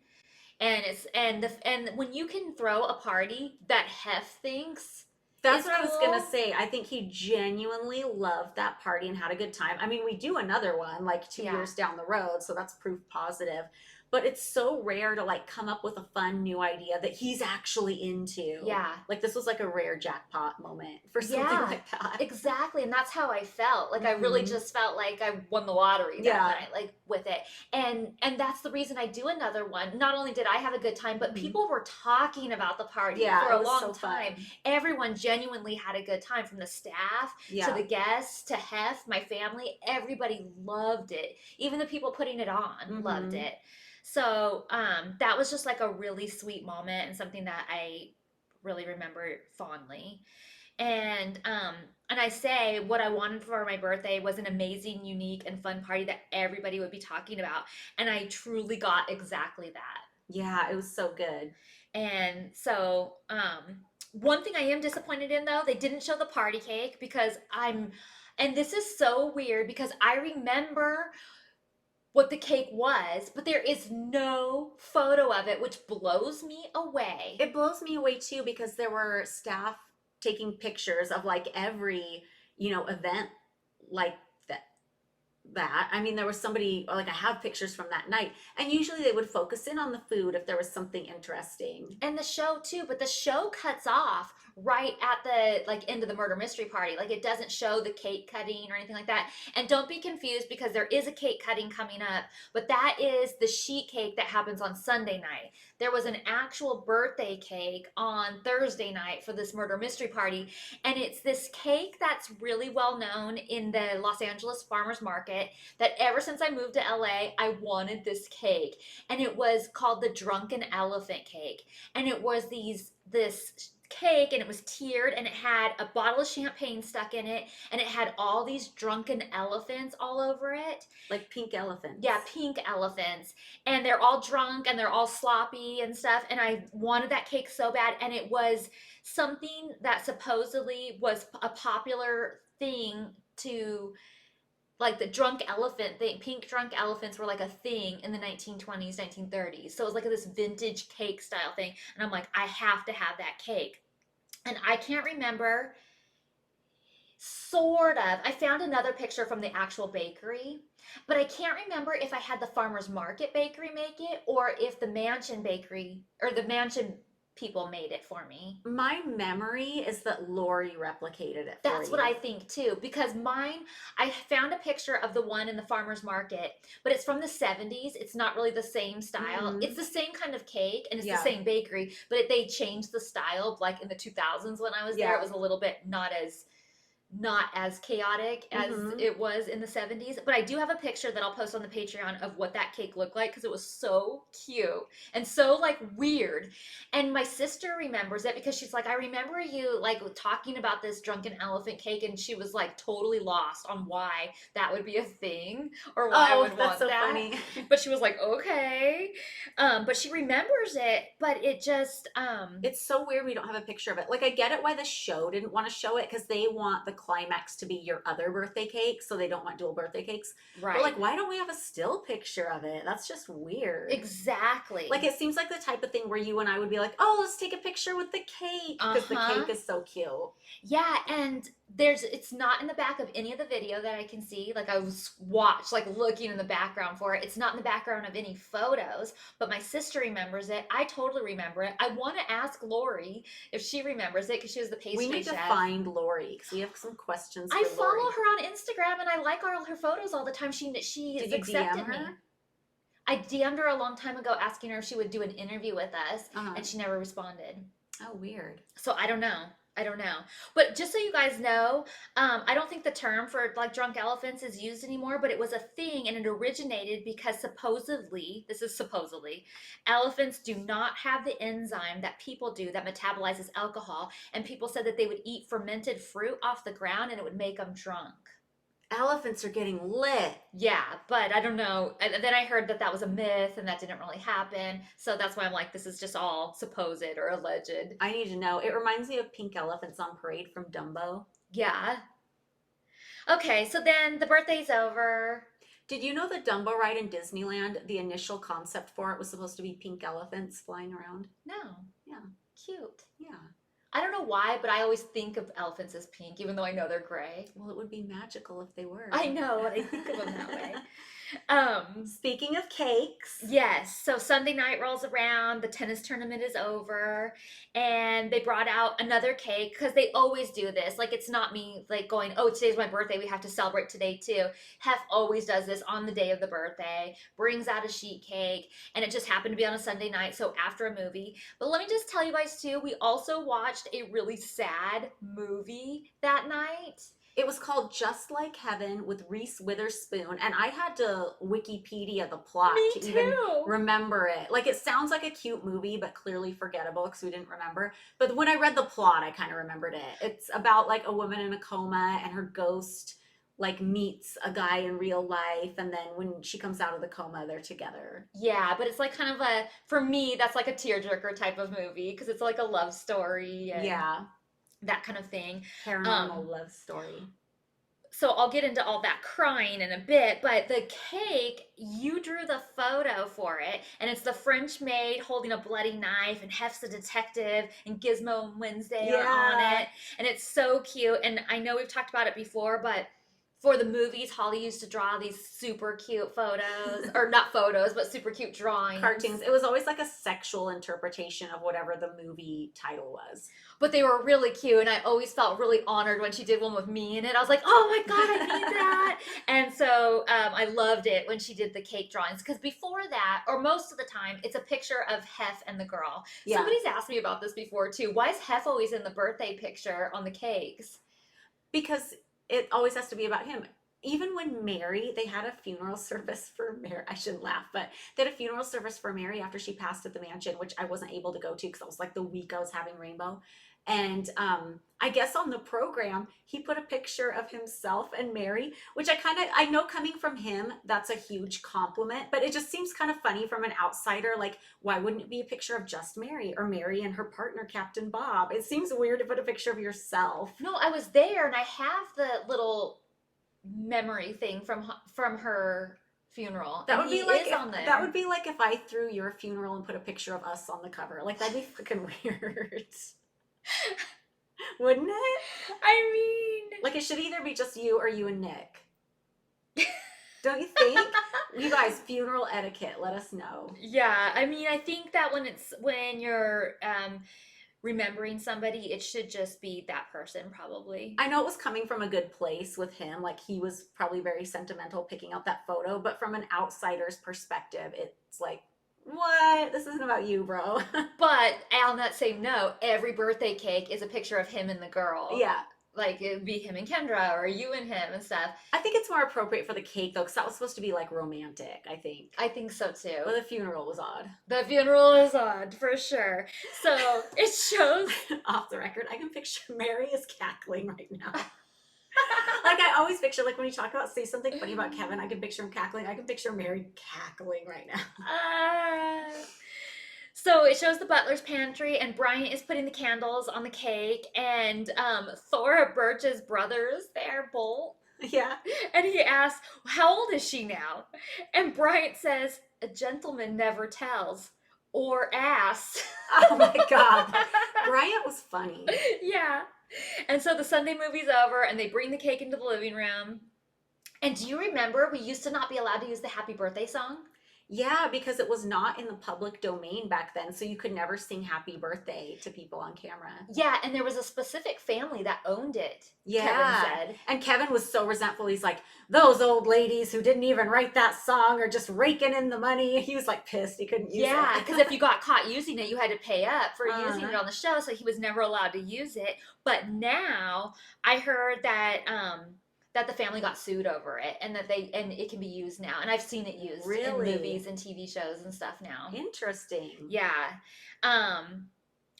And when you can throw a party that Hef thinks. That's what I was going to say. I think he genuinely loved that party and had a good time. I mean, we do another one like 2 years down the road, so that's proof positive. but it's so rare to like come up with a fun new idea that he's actually into. Yeah. Like this was like a rare jackpot moment for something Yeah, like that. exactly. And that's how I felt. Like I really Mhm. just felt like I won the lottery that Yeah. night, like with it. And that's the reason I do another one. Not only did I have a good time, but Mhm. people were talking about the party Yeah, for it a was long so time. fun. Everyone genuinely had a good time, from the staff to Yeah. the guests to Hef, my family. Everybody loved it. Even the people putting it on loved Mhm. it. So that was just like a really sweet moment and something that I really remember fondly. And I say what I wanted for my birthday was an amazing, unique, and fun party that everybody would be talking about. And I truly got exactly that. Yeah, it was so good. And so, one thing I am disappointed in though, they didn't show the party cake because and this is so weird because I remember what the cake was, but there is no photo of it, which blows me away. It blows me away too because there were staff taking pictures of like every, event like that I mean, there was somebody, like, I have pictures from that night, and usually they would focus in on the food if there was something interesting. And the show too, but the show cuts off right at the like end of the murder mystery party. Like it doesn't show the cake cutting or anything like that. And don't be confused because there is a cake cutting coming up, but that is the sheet cake that happens on Sunday night. There was an actual birthday cake on Thursday night for this murder mystery party, and it's this cake that's really well known in the Los Angeles farmers market, that ever since I moved to LA, I wanted this cake. And it was called the Drunken Elephant Cake, and it was this cake, and it was tiered, and it had a bottle of champagne stuck in it, and it had all these drunken elephants all over it. Like pink elephants. Yeah, pink elephants, and they're all drunk and they're all sloppy and stuff, and I wanted that cake so bad. And it was something that supposedly was a popular thing to, like, the drunk elephant thing. Pink drunk elephants were like a thing in the 1920s, 1930s. So it was like this vintage cake style thing. And I'm like, I have to have that cake. And I can't remember, sort of. I found another picture from the actual bakery, but I can't remember if I had the farmer's market bakery make it or if the mansion bakery or the mansion people made it for me. My memory is that Lori replicated it for That's you. what I think too, because mine, I found a picture of the one in the farmer's market, but it's from the 70s. It's not really the same style. Mhm. It's the same kind of cake and it's Yeah. the same bakery, but they changed the style. Like in the 2000s when I was there, Yeah. it was a little bit not as chaotic as Mhm. it was in the 70s. But I do have a picture that I'll post on the Patreon of what that cake looked like because it was so cute and so like weird. And my sister remembers it because she's like, I remember you like talking about this drunken elephant cake, and she was like totally lost on why that would be a thing or why I Oh, would that's want so that. funny. But she was like, okay. But she remembers it, but it just It's so weird we don't have a picture of it. Like, I get it why the show didn't want to show it because they want the climax to be your other birthday cake, so they don't want dual birthday cakes. right. But like, why don't we have a still picture of it? That's just weird. Exactly. Like, it seems like the type of thing where you and I would be like, oh, let's take a picture with the cake because the Uh-huh. cake is so cute. Yeah, and it's not in the back of any of the video that I can see. Like I was like looking in the background for it. It's not in the background of any photos, but my sister remembers it. I totally remember it. I want to ask Lori if she remembers it because she was the pastry We need to chef. find Lori because we have some questions. I for follow Lori. her on Instagram and I like all her photos all the time. She Did has you accepted DM me. her? I DM'd her a long time ago asking her if she would do an interview with us, Uh-huh. and she never responded. Oh, weird. So I don't know. But just so you guys know, I don't think the term for like drunk elephants is used anymore, but it was a thing, and it originated because supposedly, elephants do not have the enzyme that people do that metabolizes alcohol, and people said that they would eat fermented fruit off the ground and it would make them drunk. Elephants are getting lit. Yeah, but I don't know. And then I heard that that was a myth and that didn't really happen. So that's why I'm like, this is just all supposed or alleged. I need to know. It reminds me of pink elephants on parade from Dumbo. Yeah. Okay, so then the birthday's over. Did you know the Dumbo ride in Disneyland, the initial concept for it was supposed to be pink elephants flying around? No. Yeah. Cute. Yeah. I don't know why, but I always think of elephants as pink, even though I know they're gray. Well, it would be magical if they were. I know, but I think of them that way. Speaking of cakes. Yes. So Sunday night rolls around, the tennis tournament is over, and they brought out another cake because they always do this. Like, it's not me like going, oh, today's my birthday, we have to celebrate today too. Hef always does this on the day of the birthday, brings out a sheet cake, and it just happened to be on a Sunday night, so after a movie. But let me just tell you guys too, we also watched a really sad movie that night. It was called Just Like Heaven with Reese Witherspoon, and I had to Wikipedia the plot Me to even too. remember it. Like, it sounds like a cute movie, but clearly forgettable because we didn't remember. But when I read the plot, I kind of remembered it. It's about like a woman in a coma, and her ghost like meets a guy in real life, and then when she comes out of the coma, they're together. Yeah, but it's like kind of a, for me, that's like a tearjerker type of movie because it's like a love story and Yeah, that kind of thing. paranormal love story. So I'll get into all that crying in a bit, but the cake, you drew the photo for it, and it's the French maid holding a bloody knife, and Hef's the detective, and Gizmo and Wednesday are on Yeah. it, and it's so cute. And I know we've talked about it before, but for the movies, Holly used to draw these super cute photos, or not photos, but super cute drawings. Cartoons. It was always like a sexual interpretation of whatever the movie title was. But they were really cute, and I always felt really honored when she did one with me in it. I was like, oh my god, I need that. And so I loved it when she did the cake drawings, because before that, or most of the time, it's a picture of Hef and the girl. Yeah. Somebody's asked me about this before too. Why is Hef always in the birthday picture on the cakes? Because it always has to be about him. Even when Mary, they had a funeral service for Mary. I shouldn't laugh, but they had a funeral service for Mary after she passed at the mansion, which I wasn't able to go to because it was like the week I was having Rainbow. And I guess on the program, he put a picture of himself and Mary, which I know coming from him, that's a huge compliment, but it just seems kind of funny from an outsider. Like, why wouldn't it be a picture of just Mary or Mary and her partner, Captain Bob? It seems weird to put a picture of yourself. No, I was there, and I have the little memory thing from her funeral. That and would be he like is on there. that would be like if I threw your funeral and put a picture of us on the cover. Like, that'd be freaking weird. Wouldn't it? I mean, Like, it should either be just you or you and Nick. Don't you think? You guys, funeral etiquette, let us know. yeah. I mean, I think that when you're remembering somebody, it should just be that person, probably. I know it was coming from a good place with him. Like, he was probably very sentimental picking out that photo, but from an outsider's perspective, it's like, what? This isn't about you, bro. But on that same note, every birthday cake is a picture of him and the girl. Yeah. Like, it'd be him and Kendra, or you and him and stuff. I think it's more appropriate for the cake, though, because that was supposed to be, like, romantic, I think. I think so too. But the funeral was odd. The funeral is odd, for sure. So it shows. Off the record, I can picture Mary is cackling right now. Like, I always picture, like, when you talk about, say something funny about Kevin, I can picture him cackling. I can picture Mary cackling right now. So it shows the butler's pantry, and Bryant is putting the candles on the cake, and Thora Birch's brother is there, Bolt. Yeah. And he asks, how old is she now? And Bryant says, a gentleman never tells. Or asks. Oh my God. Bryant was funny. Yeah. And so the Sunday movie's over, and they bring the cake into the living room. And do you remember we used to not be allowed to use the happy birthday song? Yeah, because it was not in the public domain back then, so you could never sing happy birthday to people on camera. Yeah, and there was a specific family that owned it, Yeah. Kevin said. And Kevin was so resentful. He's like, those old ladies who didn't even write that song are just raking in the money. He was like pissed he couldn't use it. Yeah, because if you got caught using it, you had to pay up for Uh-huh. using it on the show, so he was never allowed to use it. But now I heard that that the family got sued over it, and that it can be used now. And I've seen it used Really? in movies and TV shows and stuff now. Interesting. Yeah.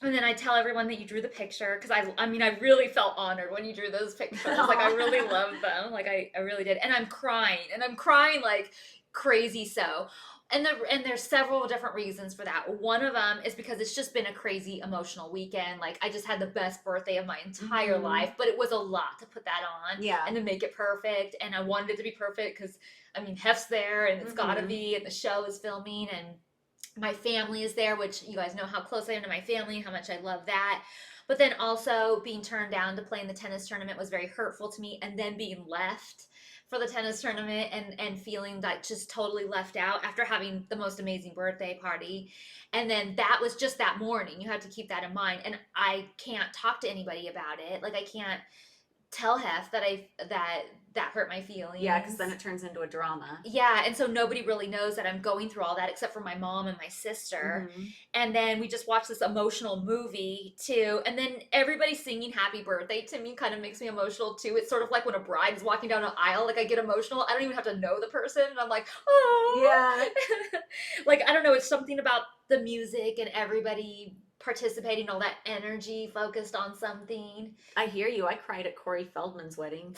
And then I tell everyone that you drew the picture, because I mean, I really felt honored when you drew those pictures. Like, I really loved them. Like, I really did. And I'm crying like crazy. So, and there's several different reasons for that. One of them is because it's just been a crazy emotional weekend. Like, I just had the best birthday of my entire Mhm. life, but it was a lot to put that on. Yeah. And to make it perfect. And I wanted it to be perfect because, I mean, Hef's there, and it's gotta Mhm. be, and the show is filming, and my family is there, which you guys know how close I am to my family, how much I love that. But then also being turned down to play in the tennis tournament was very hurtful to me. And then being left for the tennis tournament and feeling like just totally left out after having the most amazing birthday party. And then that was just that morning. You have to keep that in mind. And I can't talk to anybody about it. Like I can't tell Hef that hurt my feelings. Yeah, because then it turns into a drama. Yeah, and so nobody really knows that I'm going through all that except for my mom and my sister. And then we just watched this emotional movie too. And then everybody singing happy birthday to me kind of makes me emotional too. It's sort of like when a bride is walking down an aisle, like I get emotional. I don't even have to know the person. And I'm like, oh. Yeah. Like, I don't know. It's something about the music and everybody participating, all that energy focused on something. I hear you. I cried at Corey Feldman's wedding.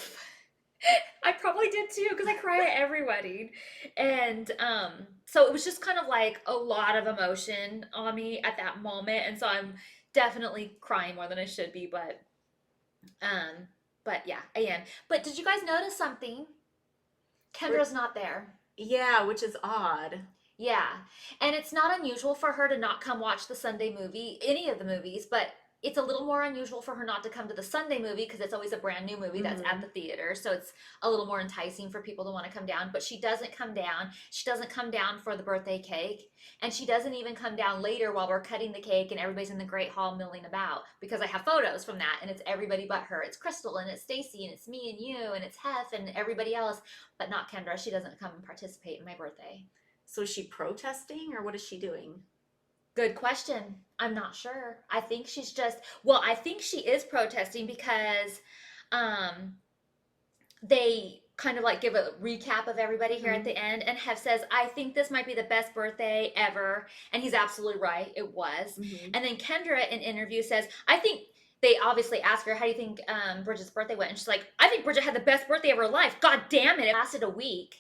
I probably did too, because I cry at every wedding. And so it was just kind of like a lot of emotion on me at that moment. And so I'm definitely crying more than I should be, but yeah, I am. But did you guys notice something? Kendra's not there. Yeah, which is odd. Yeah. And it's not unusual for her to not come watch the Sunday movie, any of the movies, but it's a little more unusual for her not to come to the Sunday movie because it's always a brand new movie that's at the theater. So it's a little more enticing for people to want to come down. But she doesn't come down. She doesn't come down for the birthday cake. And she doesn't even come down later while we're cutting the cake and everybody's in the Great Hall milling about, because I have photos from that and it's everybody but her. It's Crystal and it's Stacy and it's me and you and it's Hef and everybody else, but not Kendra. She doesn't come and participate in my birthday. So is she protesting or what is she doing? Good question. I'm not sure. I think she's just, I think she is protesting because they kind of like give a recap of everybody here at the end, and Hef says, I think this might be the best birthday ever. And he's absolutely right. It was. And then Kendra in interview says, I think they obviously ask her, how do you think Bridget's birthday went? And she's like, I think Bridget had the best birthday of her life. God damn it. It lasted a week.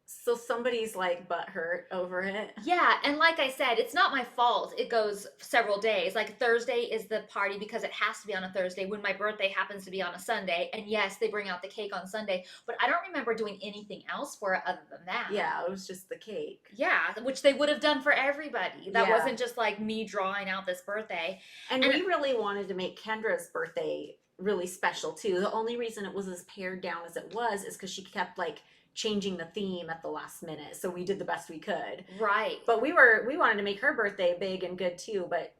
So somebody's like butthurt over it. Yeah, and like I said, it's not my fault. It goes several days. Like Thursday is the party because it has to be on a Thursday when my birthday happens to be on a Sunday. And yes, they bring out the cake on Sunday, but I don't remember doing anything else for it other than that. Yeah, it was just the cake. Yeah, which they would have done for everybody. That wasn't just like me drawing out this birthday. And we really wanted to make Kendra's birthday really special too. The only reason it was as pared down as it was is because she kept like changing the theme at the last minute, so we did the best we could. Right. But we wanted to make her birthday big and good too, but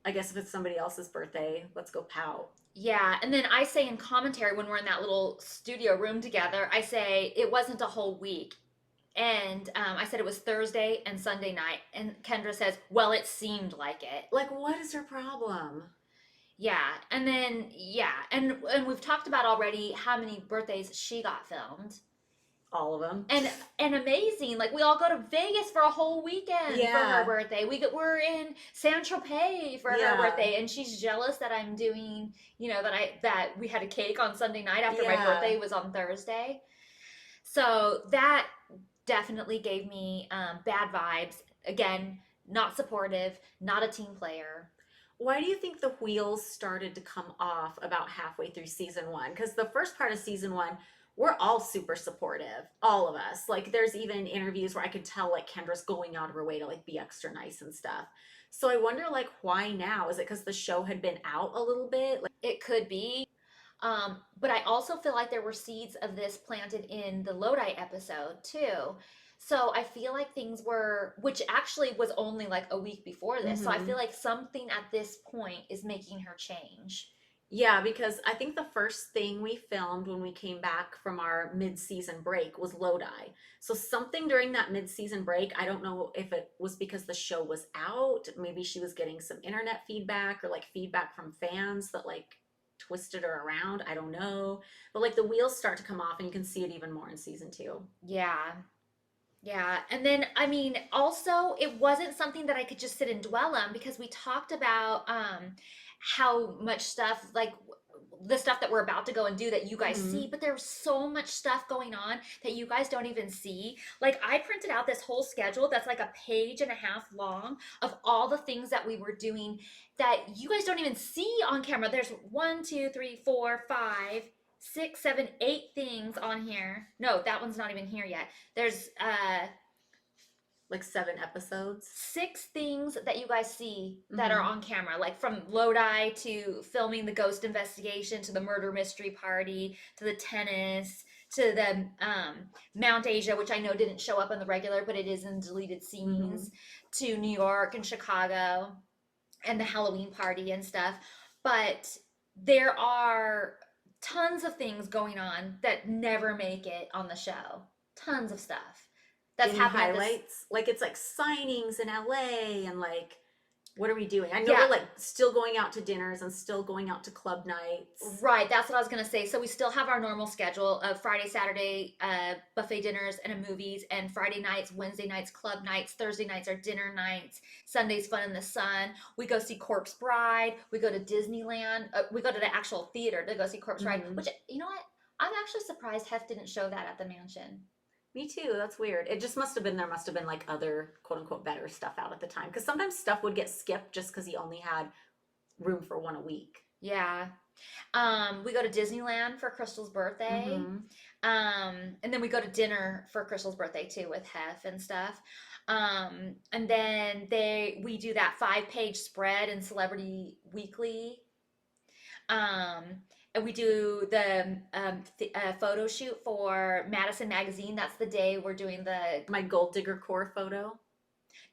I guess if it's somebody else's birthday, let's go pout. Yeah, and then I say in commentary when we're in that little studio room together, I say it wasn't a whole week. And I said it was Thursday and Sunday night, and Kendra says, well, it seemed like it. Like, what is her problem? Yeah, and then, and we've talked about already how many birthdays she got filmed. All of them. And amazing. Like, we all go to Vegas for a whole weekend for her birthday. We're in San Tropez for her birthday, and she's jealous that I'm doing, that we had a cake on Sunday night after my birthday was on Thursday. So that definitely gave me bad vibes. Again, not supportive, not a team player. Why do you think the wheels started to come off about halfway through season 1? Because the first part of season 1, we're all super supportive, all of us. Like, there's even interviews where I could tell, like, Kendra's going out of her way to, like, be extra nice and stuff. So I wonder, like, why now? Is it because the show had been out a little bit? Like, it could be. But I also feel like there were seeds of this planted in the Lodi episode, too. So I feel like things were, which actually was only, like, a week before this. So I feel like something at this point is making her change. Yeah, because I think the first thing we filmed when we came back from our mid-season break was Lodi. So something during that mid-season break, I don't know if it was because the show was out, maybe she was getting some internet feedback or like feedback from fans that like twisted her around. I don't know. But like the wheels start to come off and you can see it even more in season 2. Yeah. Yeah. And then, I mean, also it wasn't something that I could just sit and dwell on because we talked about, how much stuff, like the stuff that we're about to go and do that you guys see, but there's so much stuff going on that you guys don't even see. Like, I printed out this whole schedule that's like a page and a half long of all the things that we were doing that you guys don't even see on camera. There's 1, 2, 3, 4, 5, 6, 7, 8 things on here. No, that one's not even here yet. There's Like 7 episodes. 6 things that you guys see that are Mhm. on camera, like from Lodi to filming the ghost investigation to the murder mystery party to the tennis to the Mount Asia, which I know didn't show up on the regular, but it is in deleted Mhm. scenes, to New York and Chicago and the Halloween party and stuff. But there are tons of things going on that never make it on the show. Tons of stuff that's Any happened at this. highlights? Like it's like signings in LA and like what are we doing? I know Yeah, we're like still going out to dinners and still going out to club nights. right. That's what I was gonna say. So we still have our normal schedule of Friday, Saturday, buffet dinners and movies, and Friday nights, Wednesday nights, club nights, Thursday nights are dinner nights, Sundays fun in the sun. We go see Corpse Bride. We go to Disneyland. We go to the actual theater to go see Corpse Bride. Mhm. Which you know what? I'm actually surprised Hef didn't show that at the mansion. Me too. That's weird. It just must have been there must have been like other quote unquote better stuff out at the time because sometimes stuff would get skipped just because he only had room for one a week. Yeah. We go to Disneyland for Crystal's birthday. Mhm. And then we go to dinner for Crystal's birthday too with Hef and stuff. And then we do that 5-page spread in Celebrity Weekly. Um, and we do the photo shoot for Madison Magazine. That's the day we're doing the. My gold digger core photo.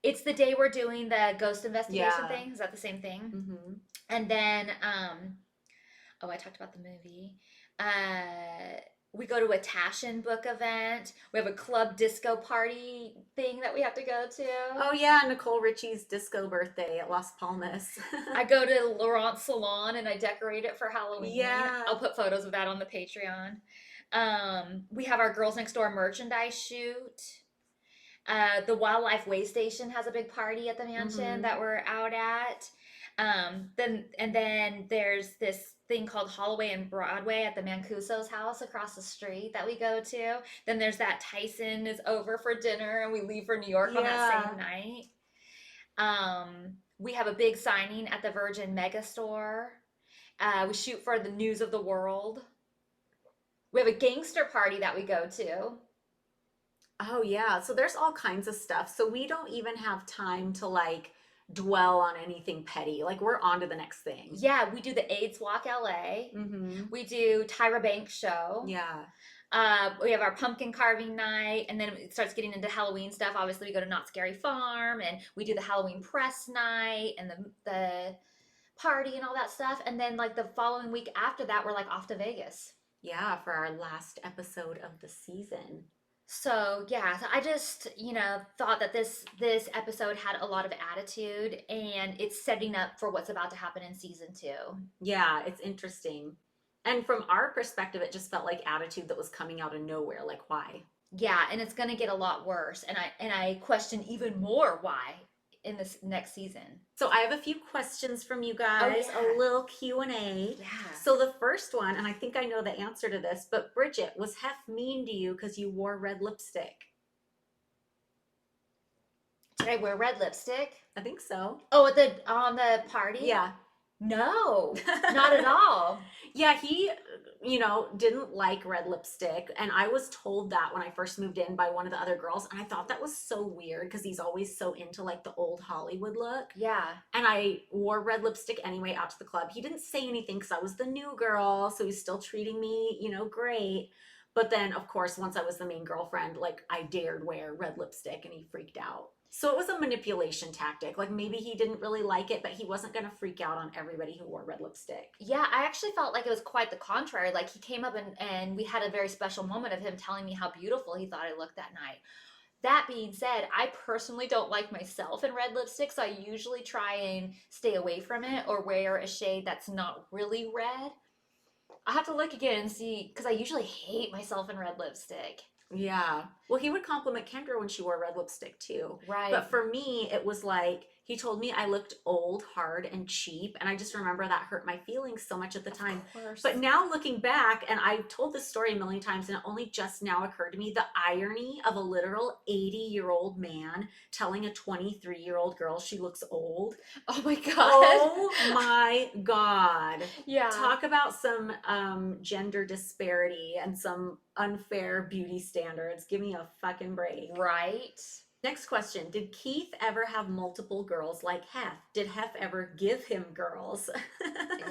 It's the day we're doing the ghost investigation Yeah. thing. Is that the same thing? Mhm. And then oh, I talked about the movie. We go to a Tashin book event. We have a club disco party thing that we have to go to. Oh yeah, Nicole Richie's disco birthday at Las Palmas. I go to Laurent's salon and I decorate it for Halloween. Yeah. I'll put photos of that on the Patreon. We have our Girls Next Door merchandise shoot. The Wildlife Way Station has a big party at the mansion Mhm. that we're out at. Then there's this thing called Holloway and Broadway at the Mancuso's house across the street that we go to. Then there's that Tyson is over for dinner and we leave for New York on that same night. We have a big signing at the Virgin Megastore. We shoot for the News of the World. We have a gangster party that we go to. Oh yeah. So there's all kinds of stuff. So we don't even have time to like dwell on anything petty. Like we're on to the next thing. Yeah, we do the AIDS Walk LA. Mm-hmm. We do Tyra Banks show. Yeah. We have our pumpkin carving night, and then it starts getting into Halloween stuff. Obviously, we go to Not Scary Farm, and we do the Halloween press night and the party and all that stuff. And then like the following week after that, we're like off to Vegas. Yeah, for our last episode of the season. So yeah, so I just thought that this episode had a lot of attitude, and it's setting up for what's about to happen in season 2. Yeah, it's interesting. And from our perspective, it just felt like attitude that was coming out of nowhere. Like why? Yeah, and it's gonna get a lot worse, and I question even more why in this next season. So I have a few questions from you guys, yeah. a little Q&A. Yeah. So the first one, and I think I know the answer to this, but Bridget, was Hef mean to you because you wore red lipstick? Did I wear red lipstick? I think so. Oh, on the party? Yeah. No, not at all. Yeah, he, didn't like red lipstick. And I was told that when I first moved in by one of the other girls. And I thought that was so weird because he's always so into like the old Hollywood look. Yeah. And I wore red lipstick anyway out to the club. He didn't say anything because I was the new girl. So he's still treating me, great. But then, of course, once I was the main girlfriend, like I dared wear red lipstick and he freaked out. So it was a manipulation tactic. Like maybe he didn't really like it, but he wasn't going to freak out on everybody who wore red lipstick. Yeah, I actually felt like it was quite the contrary. Like he came up and we had a very special moment of him telling me how beautiful he thought I looked that night. That being said, I personally don't like myself in red lipstick, so I usually try and stay away from it or wear a shade that's not really red. I have to look again and see, because I usually hate myself in red lipstick. Yeah. Well, he would compliment Kendra when she wore red lipstick too. Right. But for me, it was like, he told me I looked old, hard, and cheap. And I just remember that hurt my feelings so much at the time. Of course. But now looking back, and I've told this story a million times, and it only just now occurred to me, the irony of a literal 80-year-old man telling a 23-year-old girl she looks old. Oh my God. Oh my God. Yeah. Talk about some gender disparity and some unfair beauty standards. Give me a fucking break. Right. Next question. Did Keith ever have multiple girls like Hef? Did Hef ever give him girls?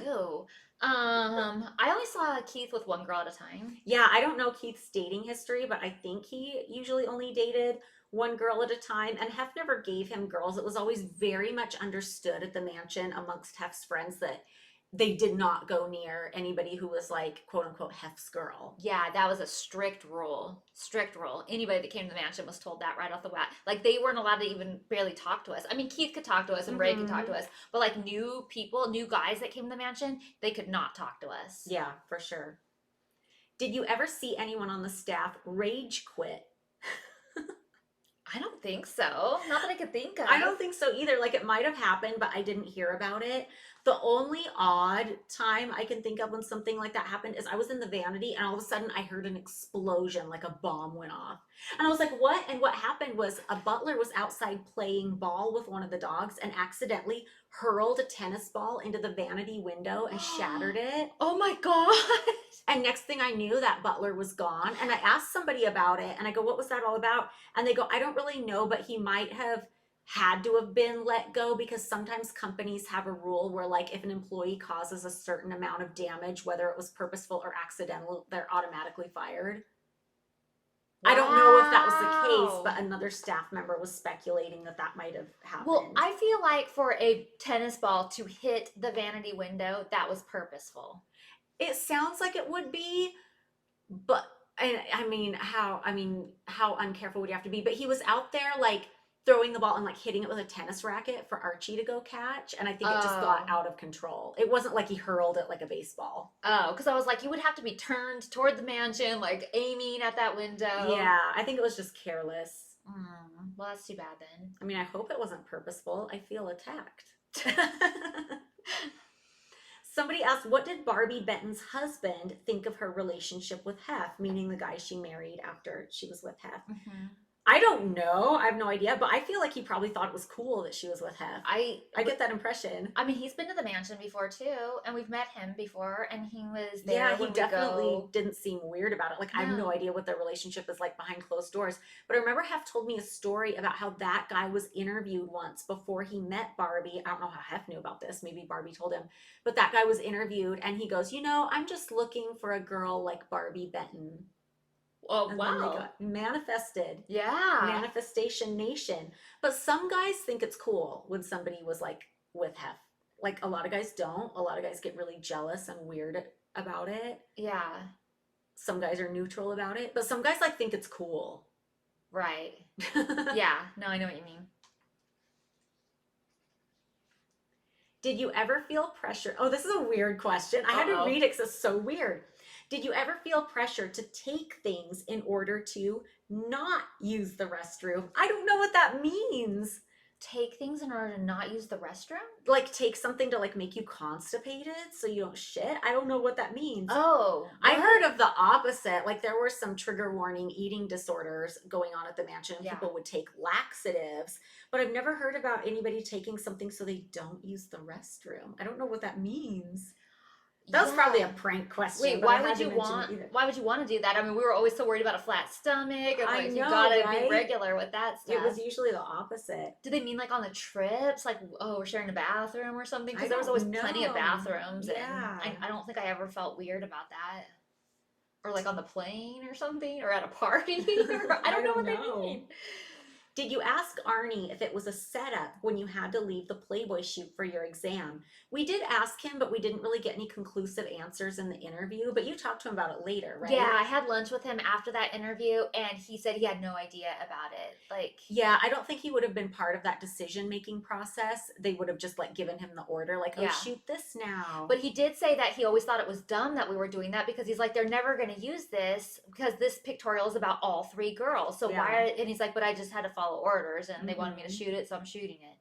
Ew. I only saw Keith with one girl at a time. Yeah, I don't know Keith's dating history, but I think he usually only dated one girl at a time. And Hef never gave him girls. It was always very much understood at the mansion amongst Hef's friends that they did not go near anybody who was like, quote unquote, Hef's girl. Yeah, that was a strict rule. Strict rule. Anybody that came to the mansion was told that right off the bat. Like they weren't allowed to even barely talk to us. I mean, Keith could talk to us and Ray could talk to us, but like new people, new guys that came to the mansion, they could not talk to us. Yeah, for sure. Did you ever see anyone on the staff rage quit? I don't think so. Not that I could think of. I don't think so either. Like it might have happened, but I didn't hear about it. The only odd time I can think of when something like that happened is I was in the vanity and all of a sudden I heard an explosion, like a bomb went off. And I was like, what? And what happened was a butler was outside playing ball with one of the dogs and accidentally hurled a tennis ball into the vanity window and shattered it. Oh my God. And next thing I knew, that butler was gone. And I asked somebody about it and I go, what was that all about? And they go, I don't really know, but he might have had to have been let go because sometimes companies have a rule where like if an employee causes a certain amount of damage, whether it was purposeful or accidental, they're automatically fired. Wow. I don't know if that was the case, but another staff member was speculating that that might have happened. Well, I feel like for a tennis ball to hit the vanity window, that was purposeful. It sounds like it would be, but I mean, how uncareful would you have to be? But he was out there like throwing the ball and like hitting it with a tennis racket for Archie to go catch. And I think it just got out of control. It wasn't like he hurled it like a baseball. Oh, because I was like, you would have to be turned toward the mansion, like aiming at that window. Yeah, I think it was just careless. Well, that's too bad then. I mean, I hope it wasn't purposeful. I feel attacked. Somebody asked, what did Barbie Benton's husband think of her relationship with Hef, meaning the guy she married after she was with Hef? I don't know. I have no idea, but I feel like he probably thought it was cool that she was with Hef. I get that impression. I mean, he's been to the mansion before too, and we've met him before, and he was there. Yeah, he definitely didn't seem weird about it. Like, no. I have no idea what their relationship is like behind closed doors. But I remember Hef told me a story about how that guy was interviewed once before he met Barbie. I don't know how Hef knew about this. Maybe Barbie told him. But that guy was interviewed, and he goes, I'm just looking for a girl like Barbie Benton. Oh, and wow. Then they got manifested. Yeah. Manifestation Nation. But some guys think it's cool when somebody was like with Hef. Like a lot of guys don't. A lot of guys get really jealous and weird about it. Yeah. Some guys are neutral about it. But some guys like think it's cool. Right. Yeah. No, I know what you mean. Did you ever feel pressure? Oh, this is a weird question. I had to read it because it's so weird. Did you ever feel pressure to take things in order to not use the restroom? I don't know what that means. Take things in order to not use the restroom? Like take something to like make you constipated so you don't shit? I don't know what that means. Oh. What? I heard of the opposite. Like there were some trigger warning eating disorders going on at the mansion. Yeah. People would take laxatives, but I've never heard about anybody taking something so they don't use the restroom. I don't know what that means. That was probably a prank question. Wait, why would you want to do that? I mean, we were always so worried about a flat stomach and like you gotta be regular with that stuff. It was usually the opposite. Do they mean like on the trips? Like, oh, we're sharing a bathroom or something? Because there was always plenty of bathrooms. Yeah. And I don't think I ever felt weird about that. Or like on the plane or something, or at a party. I don't know what they mean. Did you ask Arnie if it was a setup when you had to leave the Playboy shoot for your exam? We did ask him, but we didn't really get any conclusive answers in the interview. But you talked to him about it later, right? Yeah, I had lunch with him after that interview, and he said he had no idea about it. Like, yeah, I don't think he would have been part of that decision-making process. They would have just like given him the order, like, oh, shoot this now. But he did say that he always thought it was dumb that we were doing that because he's like, they're never going to use this because this pictorial is about all three girls. So why? And he's like, but I just had to follow orders and they wanted me to shoot it, so I'm shooting it.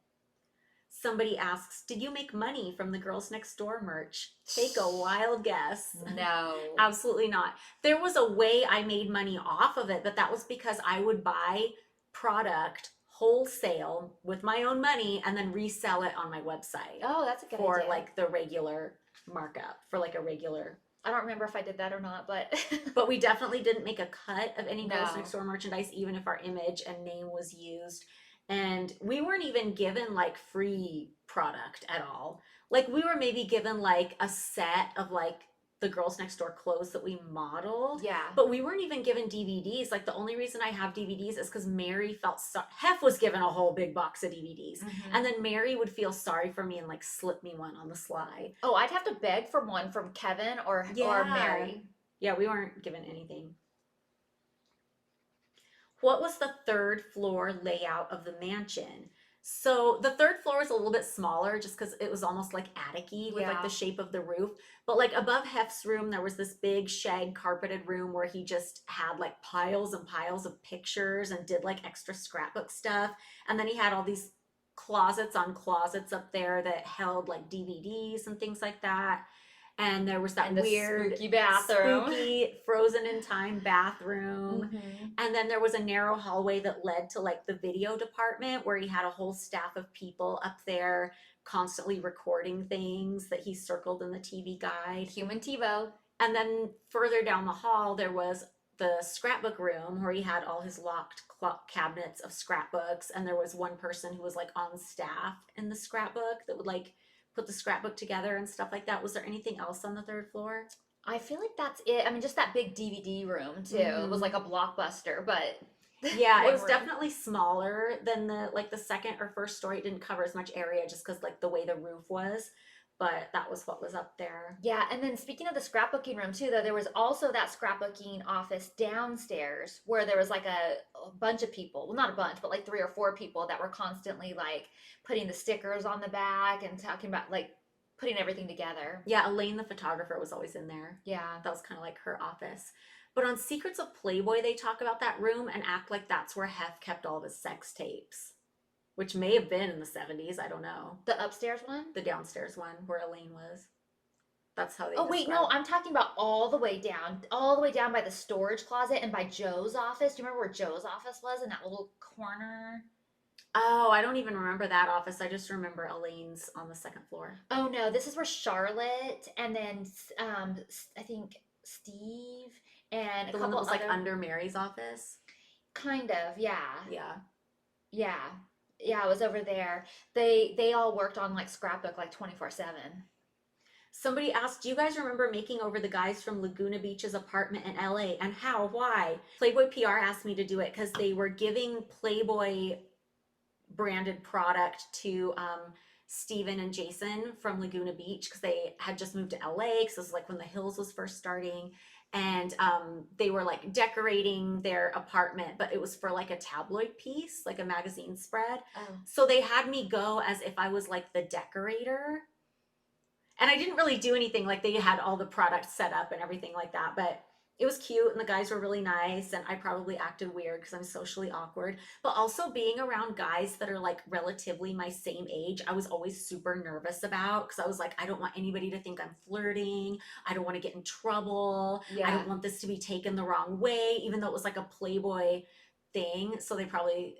Somebody asks, did you make money from the Girls Next Door merch? Take a wild guess. No. Absolutely not. There was a way I made money off of it, but that was because I would buy product wholesale with my own money and then resell it on my website. Oh, that's a good idea. For like the regular markup, for like a regular I don't remember if I did that or not, but But we definitely didn't make a cut of any Girls no. Next Door merchandise, even if our image and name was used. And we weren't even given like free product at all. Like we were maybe given like a set of like the Girls Next Door clothes that we modeled, Yeah. but we weren't even given DVDs. Like the only reason I have DVDs is because Mary felt Hef was given a whole big box of DVDs, and then Mary would feel sorry for me and like slip me one on the sly. Oh, I'd have to beg for one from Kevin or Yeah. Mary. Yeah, we weren't given anything. What was the third floor layout of the mansion? So the third floor was a little bit smaller just because it was almost like attic-y with like Yeah. the shape of the roof. But like above Hef's room, there was this big shag carpeted room where he just had like piles and piles of pictures and did like extra scrapbook stuff. And then he had all these closets on closets up there that held like DVDs and things like that. And there was that And the weird spooky bathroom. spooky frozen in time bathroom. Mhm. And then there was a narrow hallway that led to like the video department where he had a whole staff of people up there constantly recording things that he circled in the TV guide. Human TiVo. And then further down the hall, there was the scrapbook room where he had all his locked cabinets of scrapbooks. And there was one person who was like on staff in the scrapbook that would like put the scrapbook together and stuff like that. Was there anything else on the third floor? I feel like that's it. I mean, just that big DVD room too. It was like a blockbuster, but Yeah, it one was room. definitely smaller than the second or first story. It didn't cover as much area just because like the way the roof was, but that was what was up there. Yeah, and then speaking of the scrapbooking room too, though, there was also that scrapbooking office downstairs where there was like a bunch of people. Well, not a bunch, but like 3 or 4 people that were constantly like putting the stickers on the back and talking about like putting everything together. Yeah, Elaine the photographer was always in there. Yeah. That was kind of like her office. But on Secrets of Playboy, they talk about that room and act like that's where Hef kept all of his sex tapes, which may have been in the 70s. I don't know. The upstairs one? The downstairs one where Elaine was. That's how they. Oh wait, no, I'm talking about all the way down by the storage closet and by Joe's office. Do you remember where Joe's office was in that little corner? Oh, I don't even remember that office. I just remember Elaine's on the second floor. Oh no, this is where Charlotte and then I think Steve and a The one that couple was like other under Mary's office. kind of, yeah. Yeah. Yeah. Yeah, I was over there. They all worked on like scrapbook like 24/7. Somebody asked, do you guys remember making over the guys from Laguna Beach's apartment in LA? And how? Why? Playboy PR asked me to do it because they were giving Playboy branded product to Steven and Jason from Laguna Beach because they had just moved to LA because this was like when the Hills was first starting. And they were like decorating their apartment, but it was for like a tabloid piece, like a magazine spread. Oh. So they had me go as if I was like the decorator. And I didn't really do anything. Like they had all the products set up and everything like that, but it was cute and the guys were really nice and I probably acted weird because I'm socially awkward. But also being around guys that are like relatively my same age, I was always super nervous about because I was like, I don't want anybody to think I'm flirting. I don't want to get in trouble. I Yeah. don't want this to be taken the wrong way, even though it was like a Playboy thing. So they probably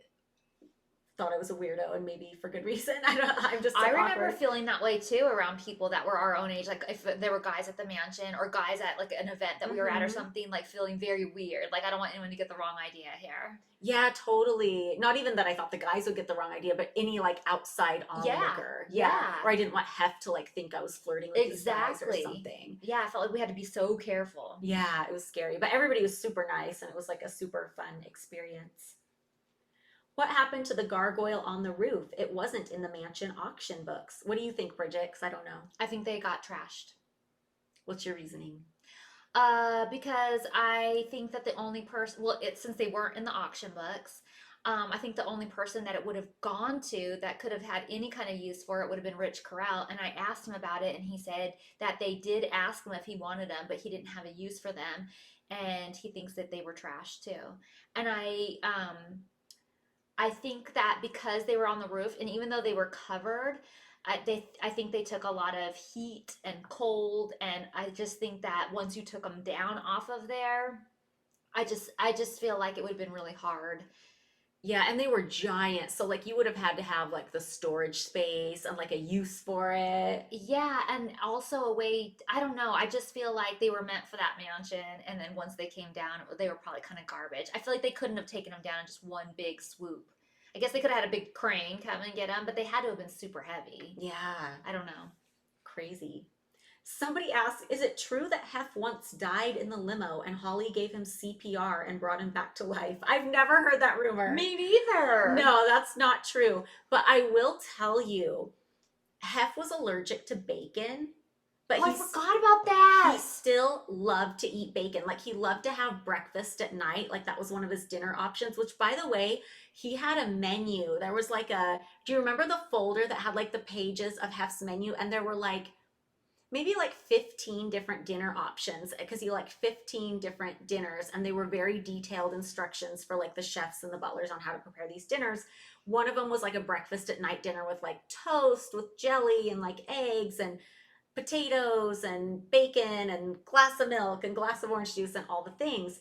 thought I was a weirdo and maybe for good reason. I'm just so I remember awkward. feeling that way too around people that were our own age. Like if there were guys at the mansion or guys at like an event that we were at or Mhm. something, like feeling very weird. Like I don't want anyone to get the wrong idea here. Yeah, totally. Not even that I thought the guys would get the wrong idea, but any like outside onlooker. Yeah. Or I didn't want Hef to like think I was flirting with these guys Exactly. or something. Yeah, I felt like we had to be so careful. Yeah, it was scary. But everybody was super nice and it was like a super fun experience. What happened to the gargoyle on the roof? It wasn't in the mansion auction books. What do you think, Bridget? Because I don't know. I think they got trashed. What's your reasoning? Because I think that the only person, well, since they weren't in the auction books, I think the only person that it would have gone to that could have had any kind of use for it would have been Rich Corral. And I asked him about it, and he said that they did ask him if he wanted them, but he didn't have a use for them, and he thinks that they were trash too. And I think that because they were on the roof, and even though they were covered, I think they took a lot of heat and cold, and I just think that once you took them down off of there, I just feel like it would have been really hard Yeah, and they were giant. So like you would have had to have like the storage space and like a use for it. Yeah, and also a way, I don't know, I just feel like they were meant for that mansion, and then once they came down, they were probably kind of garbage. I feel like they couldn't have taken them down in just one big swoop. I guess they could have had a big crane come and get them, but they had to have been super heavy. Yeah, I don't know. crazy. Somebody asked, is it true that Hef once died in the limo and Holly gave him CPR and brought him back to life? I've never heard that rumor. Me neither. No, that's not true. But I will tell you, Hef was allergic to bacon, but Oh, I forgot about that. he still loved to eat bacon. Like he loved to have breakfast at night. Like that was one of his dinner options, which by the way, he had a menu. There was like do you remember the folder that had like the pages of Hef's menu? And there were like maybe like 15 different dinner options because he liked 15 different dinners and they were very detailed instructions for like the chefs and the butlers on how to prepare these dinners. One of them was like a breakfast at night dinner with like toast with jelly and like eggs and potatoes and bacon and glass of milk and glass of orange juice and all the things.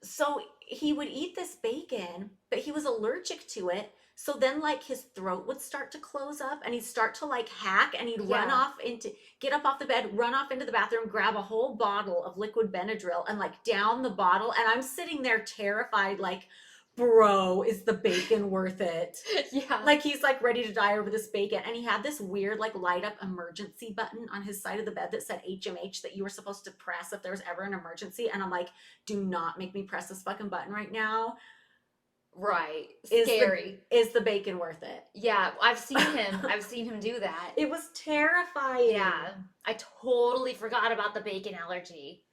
So he would eat this bacon, but he was allergic to it. So then like his throat would start to close up and he'd start to like hack and he'd run Yeah. off get up off the bed, run off into the bathroom, grab a whole bottle of liquid Benadryl and like down the bottle. And I'm sitting there terrified, like, bro, is the bacon worth it? Yeah. Like he's like ready to die over this bacon. And he had this weird like light up emergency button on his side of the bed that said HMH that you were supposed to press if there was ever an emergency. And I'm like, do not make me press this fucking button right now. Right. Is Scary. Is the bacon worth it? Yeah, I've seen him. I've seen him do that. It was terrifying. Yeah. I totally forgot about the bacon allergy.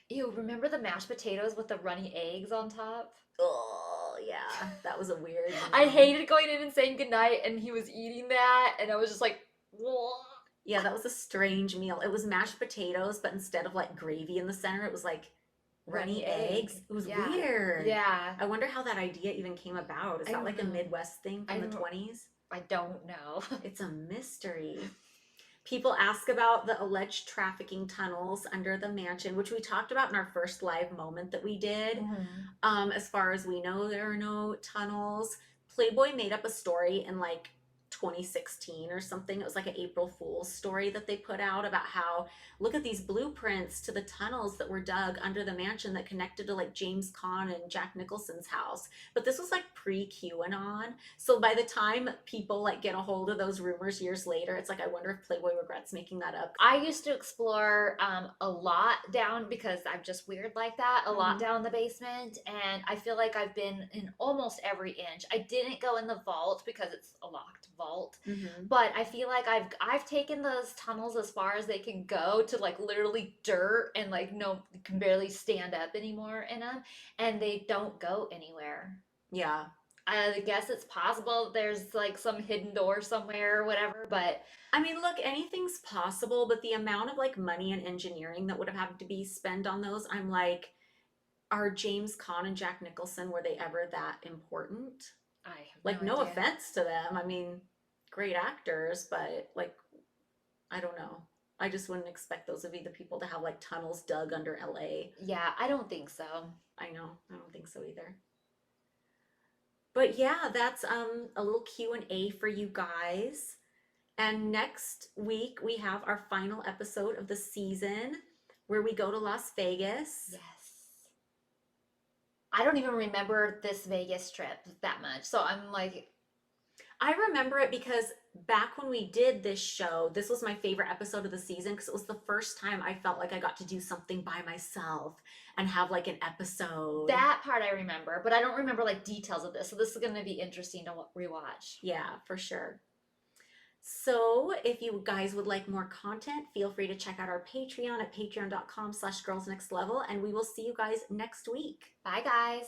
Ew, remember the mashed potatoes with the runny eggs on top? Oh, yeah. That was a weird one. I hated going in and saying goodnight and he was eating that and I was just like, whoa. Yeah, that was a strange meal. It was mashed potatoes, but instead of like gravy in the center, it was like runny eggs. It was Yeah. weird. Yeah. I wonder how that idea even came about. Is I that don't like a know. Midwest thing I from the don't- 20s? I don't know. It's a mystery. People ask about the alleged trafficking tunnels under the mansion, which we talked about in our first live moment that we did. As far as we know, there are no tunnels. Playboy made up a story in like 2016 or something. It was like an April Fool's story that they put out about how, look at these blueprints to the tunnels that were dug under the mansion that connected to like James Caan and Jack Nicholson's house. But this was like pre-QAnon. So by the time people like get a hold of those rumors years later, it's like, I wonder if Playboy regrets making that up. I used to explore a lot down because I'm just weird like that, a lot Mhm. down the basement, and I feel like I've been in almost every inch. I didn't go in the vault because it's a locked vault, Mhm. but I feel like I've taken those tunnels as far as they can go to like literally dirt and like no, you can barely stand up anymore in them, and they don't go anywhere. Yeah. I guess it's possible there's like some hidden door somewhere or whatever, but I mean, look, anything's possible, but the amount of like money and engineering that would have had to be spent on those, I'm like, are James Caan and Jack Nicholson, were they ever that important? I have Like, no no idea. offense to them. I mean, great actors, but like, I don't know. I just wouldn't expect those to be the people to have like tunnels dug under LA. Yeah, I don't think so. I know. I don't think so either. But yeah, that's a little Q&A for you guys. And next week we have our final episode of the season where we go to Las Vegas. Yes. I don't even remember this Vegas trip that much. So I'm like, I remember it because back when we did this show, this was my favorite episode of the season because it was the first time I felt like I got to do something by myself and have like an episode. that part I remember, but I don't remember like details of this. So this is going to be interesting to rewatch. Yeah, for sure. So if you guys would like more content, feel free to check out our Patreon at patreon.com/girlsnextlevel, and we will see you guys next week. Bye, guys.